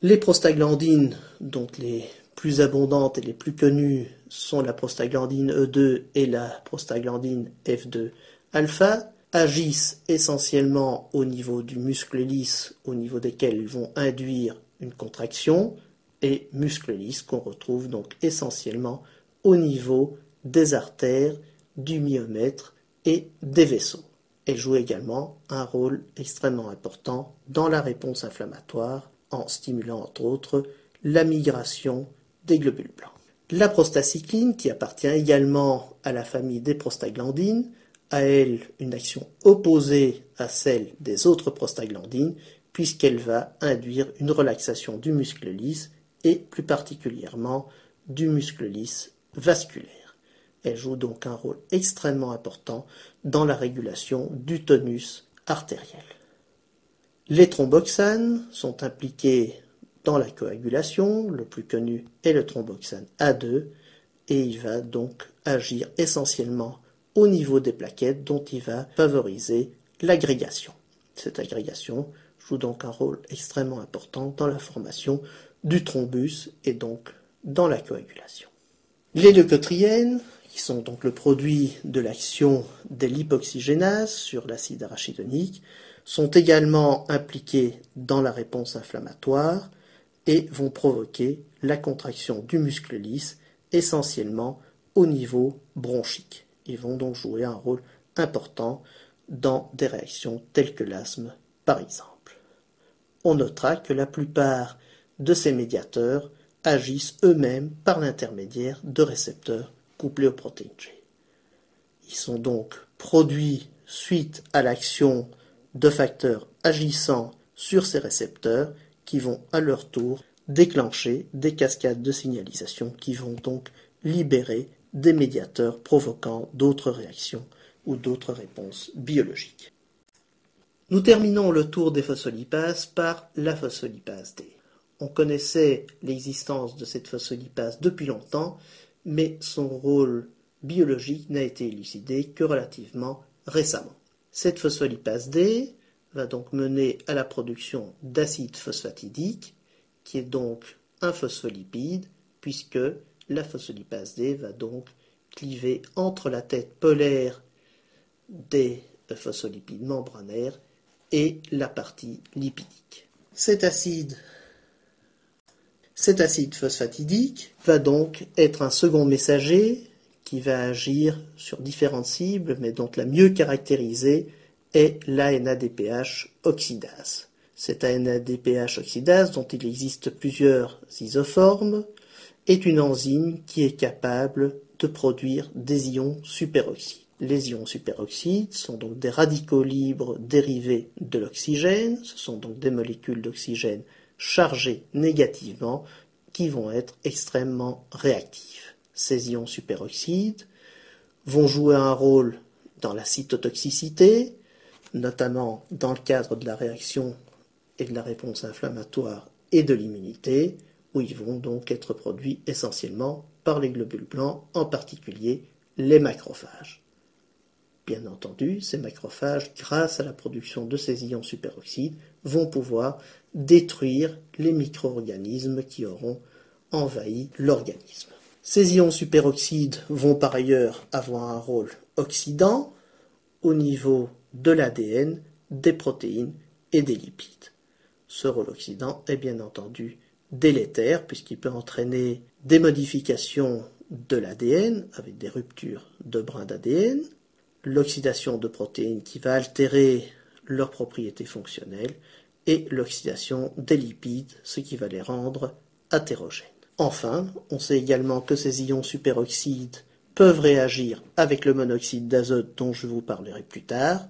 Les prostaglandines, dont les plus abondantes et les plus connues sont la prostaglandine E2 et la prostaglandine F2-alpha, agissent essentiellement au niveau du muscle lisse, au niveau desquels ils vont induire une contraction, et muscle lisse qu'on retrouve donc essentiellement au niveau des artères, du myomètre et des vaisseaux. Elles jouent également un rôle extrêmement important dans la réponse inflammatoire en stimulant entre autres la migration des globules blancs. La prostacycline, qui appartient également à la famille des prostaglandines, a elle une action opposée à celle des autres prostaglandines puisqu'elle va induire une relaxation du muscle lisse et plus particulièrement du muscle lisse vasculaire. Elle joue donc un rôle extrêmement important dans la régulation du tonus artériel. Les thromboxanes sont impliqués dans la coagulation, le plus connu est le thromboxane A2, et il va donc agir essentiellement au niveau des plaquettes dont il va favoriser l'agrégation. Cette agrégation joue donc un rôle extrêmement important dans la formation du thrombus et donc dans la coagulation. Les leucotriènes, qui sont donc le produit de l'action des lipoxygénases sur l'acide arachidonique, sont également impliqués dans la réponse inflammatoire et vont provoquer la contraction du muscle lisse, essentiellement au niveau bronchique. Ils vont donc jouer un rôle important dans des réactions telles que l'asthme, par exemple. On notera que la plupart de ces médiateurs agissent eux-mêmes par l'intermédiaire de récepteurs couplés aux protéines G. Ils sont donc produits suite à l'action de facteurs agissant sur ces récepteurs qui vont à leur tour déclencher des cascades de signalisation qui vont donc libérer des médiateurs provoquant d'autres réactions ou d'autres réponses biologiques. Nous terminons le tour des phospholipases par la phospholipase D. On connaissait l'existence de cette phospholipase depuis longtemps, mais son rôle biologique n'a été élucidé que relativement récemment. Cette phospholipase D va donc mener à la production d'acide phosphatidique, qui est donc un phospholipide, puisque la phospholipase D va donc cliver entre la tête polaire des phospholipides membranaires et la partie lipidique. Cet acide phosphatidique va donc être un second messager qui va agir sur différentes cibles, mais dont la mieux caractérisée est l'ANADPH oxydase. Cette ANADPH oxydase, dont il existe plusieurs isoformes, est une enzyme qui est capable de produire des ions superoxydes. Les ions superoxydes sont donc des radicaux libres dérivés de l'oxygène, ce sont donc des molécules d'oxygène chargées négativement qui vont être extrêmement réactifs. Ces ions superoxydes vont jouer un rôle dans la cytotoxicité, notamment dans le cadre de la réaction et de la réponse inflammatoire et de l'immunité, où ils vont donc être produits essentiellement par les globules blancs, en particulier les macrophages. Bien entendu, ces macrophages, grâce à la production de ces ions superoxydes, vont pouvoir détruire les micro-organismes qui auront envahi l'organisme. Ces ions superoxydes vont par ailleurs avoir un rôle oxydant au niveau de l'ADN, des protéines et des lipides. Ce rôle oxydant est bien entendu délétère puisqu'il peut entraîner des modifications de l'ADN avec des ruptures de brins d'ADN, l'oxydation de protéines qui va altérer leurs propriétés fonctionnelles et l'oxydation des lipides, ce qui va les rendre athérogènes. Enfin, on sait également que ces ions superoxydes peuvent réagir avec le monoxyde d'azote dont je vous parlerai plus tard,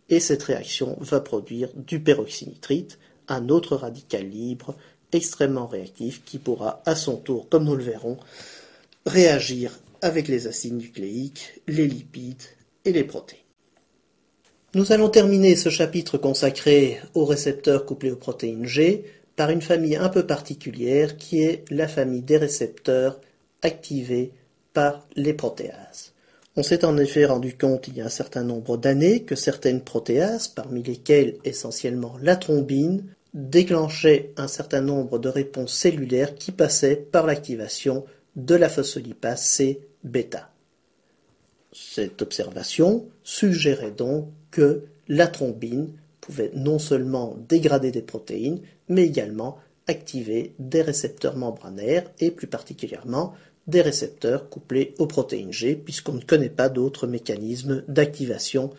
et cette réaction va produire du peroxynitrite, un autre radical libre extrêmement réactif qui pourra à son tour, comme nous le verrons, réagir avec les acides nucléiques, les lipides et les protéines. Nous allons terminer ce chapitre consacré aux récepteurs couplés aux protéines G par une famille un peu particulière qui est la famille des récepteurs activés par les protéases. On s'est en effet rendu compte il y a un certain nombre d'années que certaines protéases, parmi lesquelles essentiellement la thrombine, déclenchaient un certain nombre de réponses cellulaires qui passaient par l'activation de la phospholipase C-bêta. Cette observation suggérait donc que la thrombine pouvait non seulement dégrader des protéines, mais également activer des récepteurs membranaires et plus particulièrement des récepteurs couplés aux protéines G, puisqu'on ne connaît pas d'autres mécanismes d'activation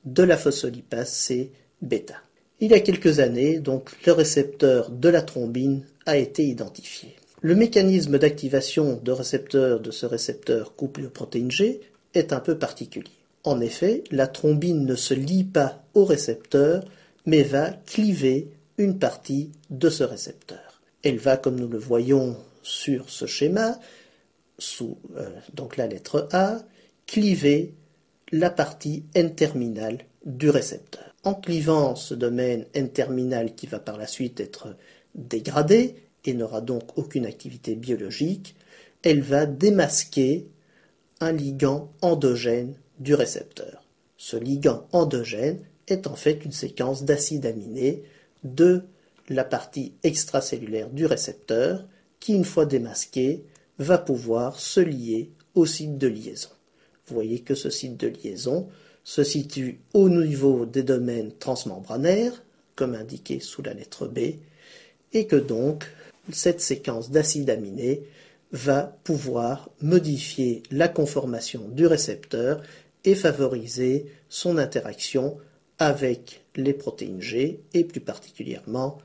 de la phospholipase C-bêta. Il y a quelques années, donc, le récepteur de la thrombine a été identifié. Le mécanisme d'activation de récepteurs de ce récepteur couplé aux protéines G est un peu particulier. En effet, la thrombine ne se lie pas au récepteur, mais va cliver une partie de ce récepteur. Elle va, comme nous le voyons sur ce schéma, sous donc la lettre A, cliver la partie N-terminale du récepteur. En clivant ce domaine N-terminal qui va par la suite être dégradé et n'aura donc aucune activité biologique, elle va démasquer un ligand endogène du récepteur. Ce ligand endogène est en fait une séquence d'acides aminés de la partie extracellulaire du récepteur qui, une fois démasqué, va pouvoir se lier au site de liaison. Vous voyez que ce site de liaison se situe au niveau des domaines transmembranaires, comme indiqué sous la lettre B, et que donc cette séquence d'acides aminés va pouvoir modifier la conformation du récepteur et favoriser son interaction avec les protéines G et plus particulièrement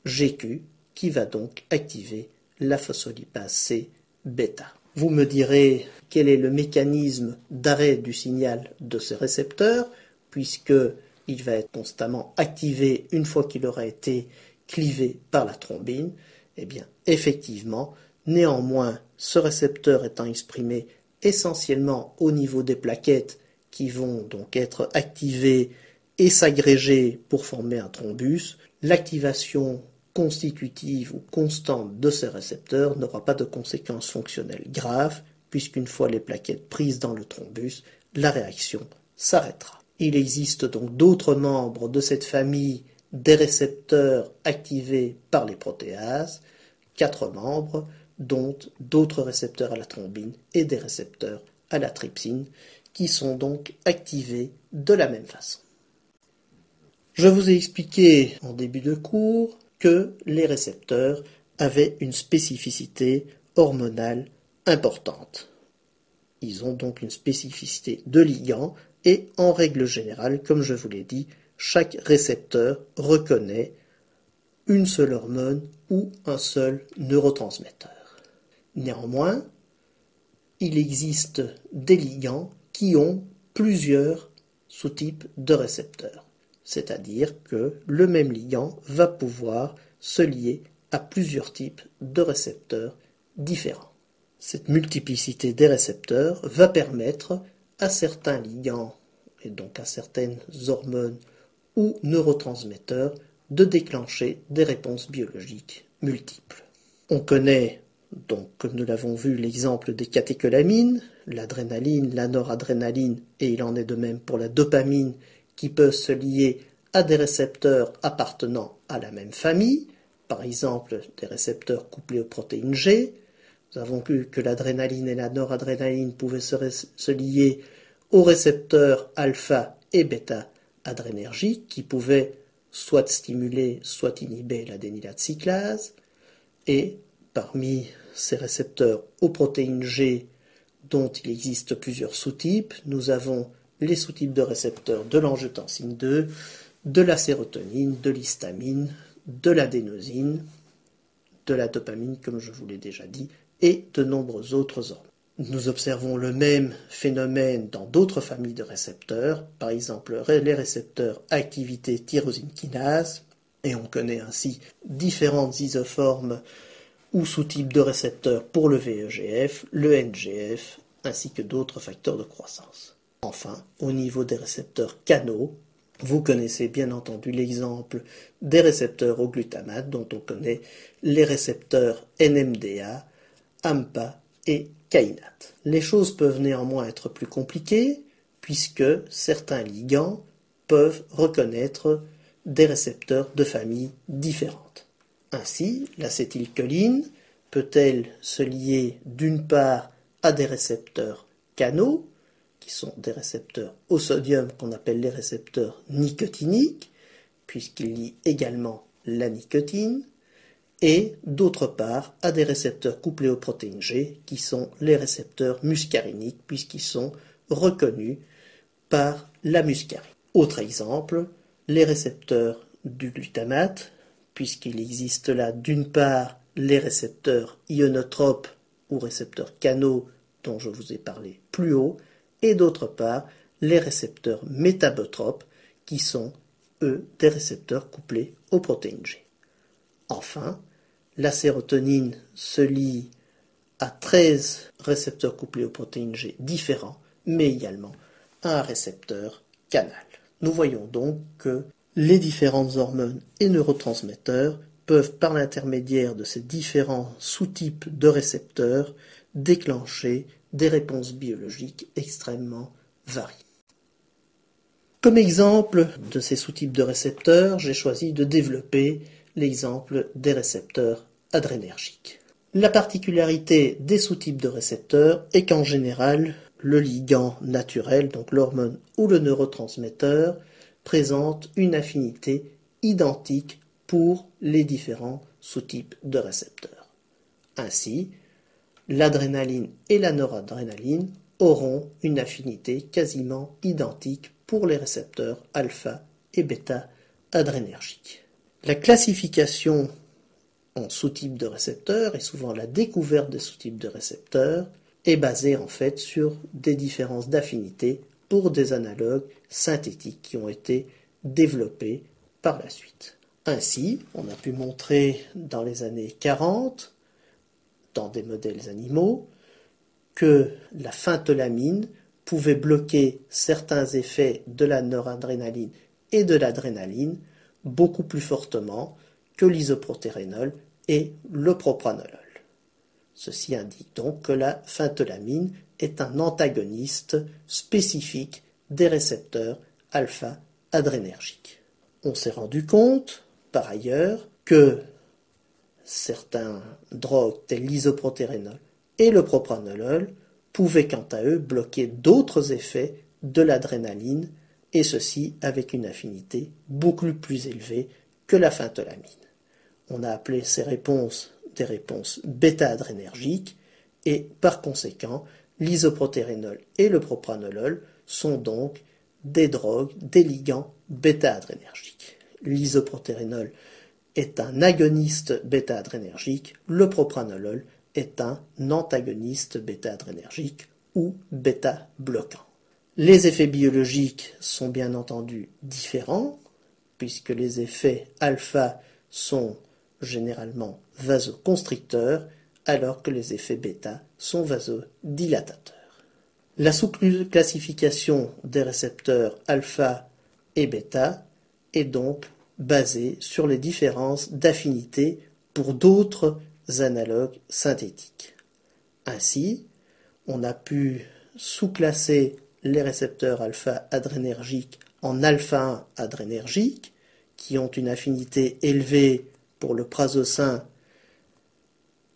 GQ qui va donc activer la phospholipase C-bêta. Vous me direz quel est le mécanisme d'arrêt du signal de ce récepteur puisqu'il va être constamment activé une fois qu'il aura été clivé par la thrombine. Eh bien, effectivement, néanmoins, ce récepteur étant exprimé essentiellement au niveau des plaquettes qui vont donc être activées et s'agréger pour former un thrombus, l'activation constitutive ou constante de ces récepteurs n'aura pas de conséquences fonctionnelles graves, puisqu'une fois les plaquettes prises dans le thrombus, la réaction s'arrêtera. Il existe donc d'autres membres de cette famille des récepteurs activés par les protéases, 4 membres, dont d'autres récepteurs à la thrombine et des récepteurs à la trypsine, qui sont donc activés de la même façon. Je vous ai expliqué en début de cours que les récepteurs avaient une spécificité hormonale importante. Ils ont donc une spécificité de ligand et en règle générale, comme je vous l'ai dit, chaque récepteur reconnaît une seule hormone ou un seul neurotransmetteur. Néanmoins, il existe des ligands qui ont plusieurs sous-types de récepteurs. C'est-à-dire que le même ligand va pouvoir se lier à plusieurs types de récepteurs différents. Cette multiplicité des récepteurs va permettre à certains ligands, et donc à certaines hormones ou neurotransmetteurs, de déclencher des réponses biologiques multiples. On connaît donc, comme nous l'avons vu, l'exemple des catécholamines, l'adrénaline, la noradrénaline, et il en est de même pour la dopamine, qui peuvent se lier à des récepteurs appartenant à la même famille, par exemple des récepteurs couplés aux protéines G. Nous avons vu que l'adrénaline et la noradrénaline pouvaient se lier aux récepteurs alpha et bêta adrénergiques, qui pouvaient soit stimuler, soit inhiber l'adénylate cyclase, et parmi ces récepteurs aux protéines G, dont il existe plusieurs sous-types, nous avons les sous-types de récepteurs de l'angiotensine 2, de la sérotonine, de l'histamine, de l'adénosine, de la dopamine, comme je vous l'ai déjà dit, et de nombreux autres hormones. Nous observons le même phénomène dans d'autres familles de récepteurs, par exemple les récepteurs à activité tyrosine kinase, Et on connaît ainsi différentes isoformes ou sous-types de récepteurs pour le VEGF, le NGF, ainsi que d'autres facteurs de croissance. Enfin, au niveau des récepteurs canaux, vous connaissez bien entendu l'exemple des récepteurs au glutamate dont on connaît les récepteurs NMDA, AMPA et kainate. Les choses peuvent néanmoins être plus compliquées puisque certains ligands peuvent reconnaître des récepteurs de familles différentes. Ainsi, l'acétylcholine peut-elle se lier d'une part à des récepteurs canaux, qui sont des récepteurs au sodium qu'on appelle les récepteurs nicotiniques, puisqu'ils lient également la nicotine, et d'autre part à des récepteurs couplés aux protéines G, qui sont les récepteurs muscariniques, puisqu'ils sont reconnus par la muscarine. Autre exemple, les récepteurs du glutamate, puisqu'il existe là d'une part les récepteurs ionotropes ou récepteurs canaux dont je vous ai parlé plus haut, et d'autre part les récepteurs métabotropes qui sont, eux, des récepteurs couplés aux protéines G. Enfin, la sérotonine se lie à 13 récepteurs couplés aux protéines G différents, mais également à un récepteur canal. Nous voyons donc que les différentes hormones et neurotransmetteurs peuvent, par l'intermédiaire de ces différents sous-types de récepteurs, déclencher des réponses biologiques extrêmement variées. Comme exemple de ces sous-types de récepteurs, j'ai choisi de développer l'exemple des récepteurs adrénergiques. La particularité des sous-types de récepteurs est qu'en général, le ligand naturel, donc l'hormone ou le neurotransmetteur, présente une affinité identique pour les différents sous-types de récepteurs. Ainsi, l'adrénaline et la noradrénaline auront une affinité quasiment identique pour les récepteurs alpha et bêta adrénergiques. La classification en sous-types de récepteurs et souvent la découverte des sous-types de récepteurs est basée en fait sur des différences d'affinité pour des analogues synthétiques qui ont été développés par la suite. Ainsi, on a pu montrer dans les années 40, dans des modèles animaux, que la phentolamine pouvait bloquer certains effets de la noradrénaline et de l'adrénaline beaucoup plus fortement que l'isoprotérénol et le propranolol. Ceci indique donc que la phentolamine est un antagoniste spécifique des récepteurs alpha-adrénergiques. On s'est rendu compte, par ailleurs, que certains drogues tels l'isoprotérénol et le propranolol pouvaient quant à eux bloquer d'autres effets de l'adrénaline, et ceci avec une affinité beaucoup plus élevée que la phentolamine. On a appelé ces réponses des réponses bêta-adrénergiques, et par conséquent, l'isoprotérénol et le propranolol sont donc des drogues, des ligands bêta-adrénergiques. L'isoprotérénol est un agoniste bêta-adrénergique, le propranolol est un antagoniste bêta-adrénergique ou bêta-bloquant. Les effets biologiques sont bien entendu différents, puisque les effets alpha sont généralement vasoconstricteurs, alors que les effets bêta sont vasodilatateurs. La sous-classification des récepteurs alpha et bêta est donc basée sur les différences d'affinité pour d'autres analogues synthétiques. Ainsi, on a pu sous-classer les récepteurs alpha-adrénergiques en alpha-1 adrénergiques, qui ont une affinité élevée pour le prazosin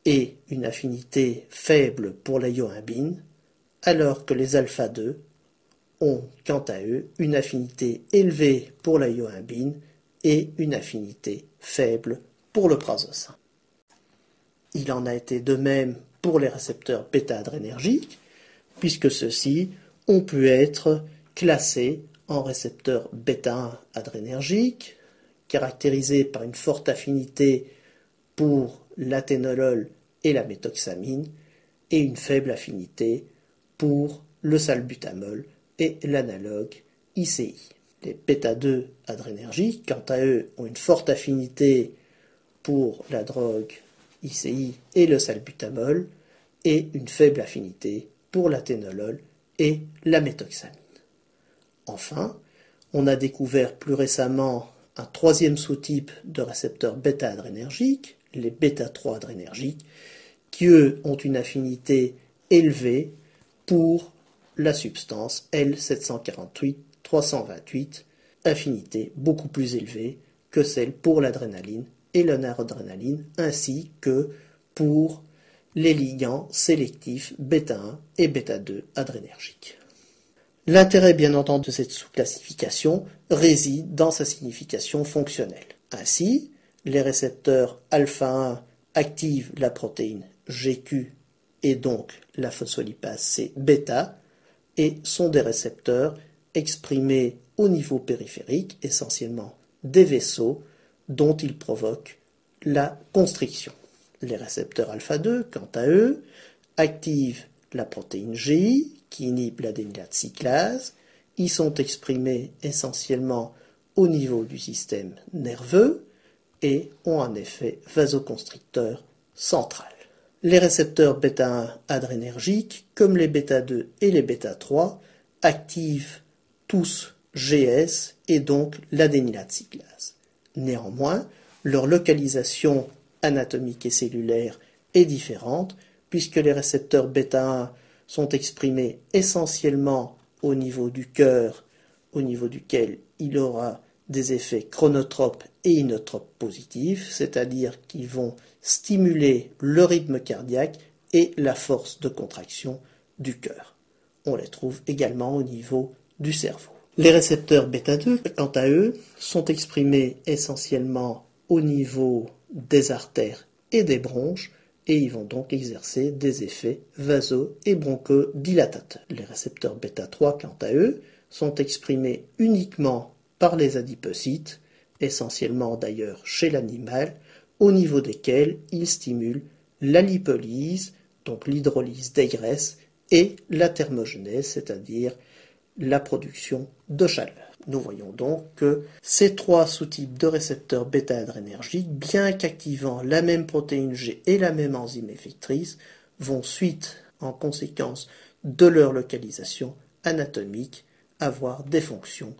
et une affinité faible pour la yohimbine, alors que les alpha-2 ont, quant à eux, une affinité élevée pour la yohimbine et une affinité faible pour le prazosin. Il en a été de même pour les récepteurs bêta-adrénergiques, puisque ceux-ci ont pu être classés en récepteurs bêta-1 adrénergiques, caractérisés par une forte affinité pour l'athénolol et la méthoxamine, et une faible affinité pour le salbutamol et l'analogue ICI. Les bêta-2 adrénergiques, quant à eux, ont une forte affinité pour la drogue ICI et le salbutamol, et une faible affinité pour l'athénolol et la méthoxamine. Enfin, on a découvert plus récemment un troisième sous-type de récepteurs bêta-adrénergiques, les bêta-3 adrénergiques, qui eux ont une affinité élevée pour la substance L748-328, affinité beaucoup plus élevée que celle pour l'adrénaline et la noradrénaline, ainsi que pour les ligands sélectifs bêta-1 et bêta-2 adrénergiques. L'intérêt, bien entendu, de cette sous-classification réside dans sa signification fonctionnelle. Ainsi, les récepteurs alpha-1 activent la protéine GQ et donc la phospholipase C bêta et sont des récepteurs exprimés au niveau périphérique, essentiellement des vaisseaux dont ils provoquent la constriction. Les récepteurs alpha-2, quant à eux, activent la protéine GI qui inhibe l'adénylate cyclase. Ils sont exprimés essentiellement au niveau du système nerveux et ont un effet vasoconstricteur central. Les récepteurs bêta-1 adrénergiques, comme les bêta-2 et les bêta-3, activent tous GS et donc l'adénylate cyclase. Néanmoins, leur localisation anatomique et cellulaire est différente puisque les récepteurs bêta-1 sont exprimés essentiellement au niveau du cœur, au niveau duquel il aura des effets chronotropes et inotropes positifs, c'est-à-dire qu'ils vont stimuler le rythme cardiaque et la force de contraction du cœur. On les trouve également au niveau du cerveau. Les récepteurs bêta-2, quant à eux, sont exprimés essentiellement au niveau des artères et des bronches, et ils vont donc exercer des effets vaso- et bronchodilatateurs. Les récepteurs bêta-3, quant à eux, sont exprimés uniquement par les adipocytes, essentiellement d'ailleurs chez l'animal, au niveau desquels ils stimulent la lipolyse, donc l'hydrolyse des graisses, et la thermogenèse, c'est-à-dire la production de chaleur. Nous voyons donc que ces trois sous-types de récepteurs bêta-adrénergiques, bien qu'activant la même protéine G et la même enzyme effectrice, vont suite, en conséquence de leur localisation anatomique, avoir des fonctions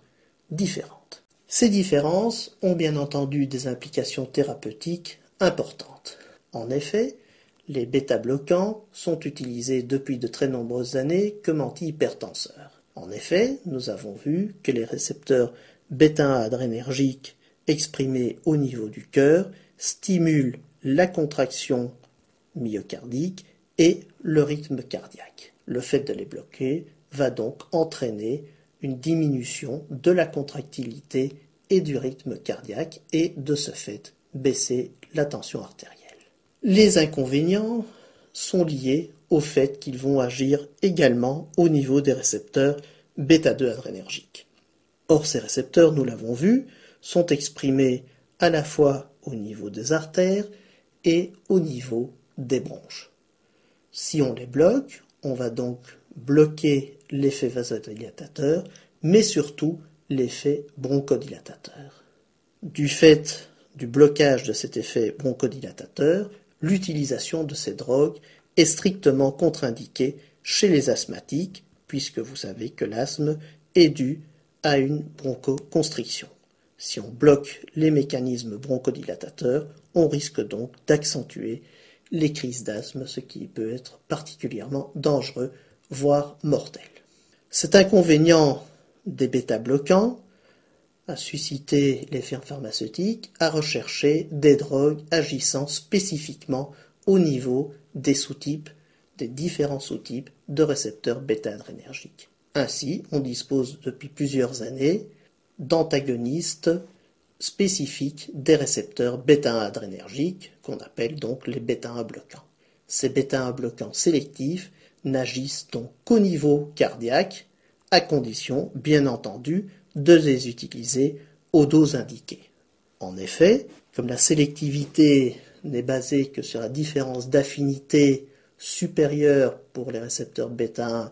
différentes. Ces différences ont bien entendu des implications thérapeutiques importantes. En effet, les bêta-bloquants sont utilisés depuis de très nombreuses années comme antihypertenseurs. En effet, nous avons vu que les récepteurs bêta-1 adrénergiques exprimés au niveau du cœur stimulent la contraction myocardique et le rythme cardiaque. Le fait de les bloquer va donc entraîner une diminution de la contractilité et du rythme cardiaque et de ce fait baisser la tension artérielle. Les inconvénients sont liés au fait qu'ils vont agir également au niveau des récepteurs bêta-2 adrénergiques. Or, ces récepteurs, nous l'avons vu, sont exprimés à la fois au niveau des artères et au niveau des bronches. Si on les bloque, on va donc bloquer l'effet vasodilatateur, mais surtout l'effet bronchodilatateur. Du fait du blocage de cet effet bronchodilatateur, l'utilisation de ces drogues est strictement contre-indiquée chez les asthmatiques, puisque vous savez que l'asthme est dû à une bronchoconstriction. Si on bloque les mécanismes bronchodilatateurs, on risque donc d'accentuer les crises d'asthme, ce qui peut être particulièrement dangereux, voire mortel. Cet inconvénient des bêta-bloquants a suscité les firmes pharmaceutiques à rechercher des drogues agissant spécifiquement au niveau des sous-types, des différents sous-types de récepteurs bêta-adrénergiques. Ainsi, on dispose depuis plusieurs années d'antagonistes spécifiques des récepteurs bêta-1 adrénergiques, qu'on appelle donc les bêta-1 bloquants. Ces bêta-1 bloquants sélectifs n'agissent donc qu'au niveau cardiaque, à condition, bien entendu, de les utiliser aux doses indiquées. En effet, comme la sélectivité n'est basée que sur la différence d'affinité supérieure pour les récepteurs bêta-1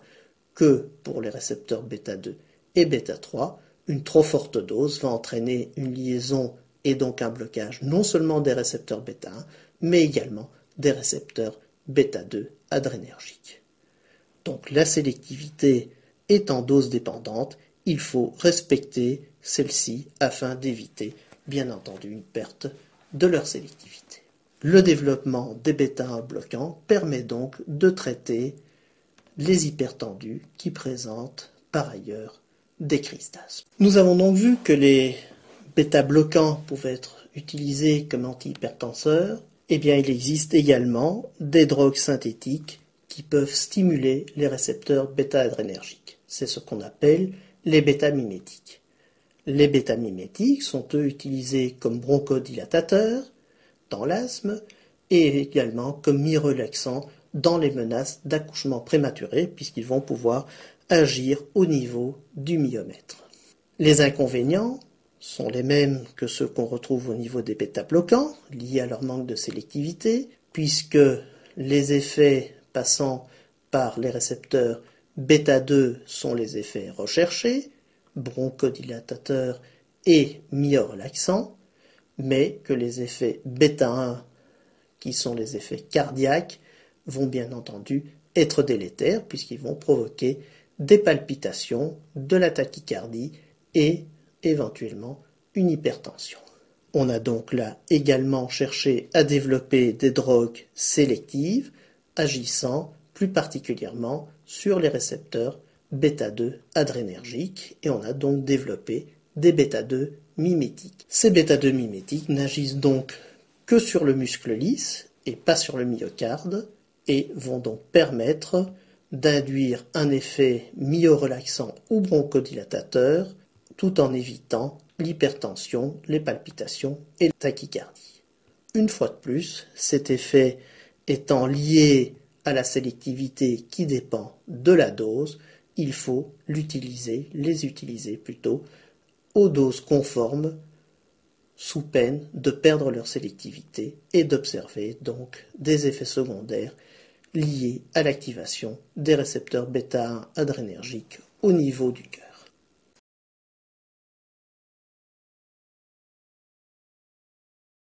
que pour les récepteurs bêta-2 et bêta-3, Une trop forte dose va entraîner une liaison et donc un blocage non seulement des récepteurs bêta 1, mais également des récepteurs bêta 2 adrénergiques. Donc la sélectivité étant dose dépendante, il faut respecter celle-ci afin d'éviter, bien entendu, une perte de leur sélectivité. Le développement des bêta 1 bloquants permet donc de traiter les hypertendus qui présentent par ailleurs des crises d'asthme. Nous avons donc vu que les bêta-bloquants pouvaient être utilisés comme antihypertenseurs. Eh bien, il existe également des drogues synthétiques qui peuvent stimuler les récepteurs bêta-adrénergiques. C'est ce qu'on appelle les bêta-mimétiques. Les bêta-mimétiques sont eux utilisés comme bronchodilatateurs dans l'asthme et également comme mi-relaxants dans les menaces d'accouchement prématuré puisqu'ils vont pouvoir agir au niveau du myomètre. Les inconvénients sont les mêmes que ceux qu'on retrouve au niveau des bêta-bloquants, liés à leur manque de sélectivité, puisque les effets passant par les récepteurs bêta 2 sont les effets recherchés, bronchodilatateurs et myorelaxants, mais que les effets bêta 1, qui sont les effets cardiaques, vont bien entendu être délétères, puisqu'ils vont provoquer des palpitations, de la tachycardie et éventuellement une hypertension. On a donc là également cherché à développer des drogues sélectives agissant plus particulièrement sur les récepteurs bêta 2 adrénergiques et on a donc développé des bêta 2 mimétiques. Ces bêta 2 mimétiques n'agissent donc que sur le muscle lisse et pas sur le myocarde et vont donc permettre d'induire un effet myorelaxant ou bronchodilatateur tout en évitant l'hypertension, les palpitations et la tachycardie. Une fois de plus, cet effet étant lié à la sélectivité qui dépend de la dose, il faut les utiliser plutôt aux doses conformes sous peine de perdre leur sélectivité et d'observer donc des effets secondaires liés à l'activation des récepteurs bêta 1 adrénergiques au niveau du cœur.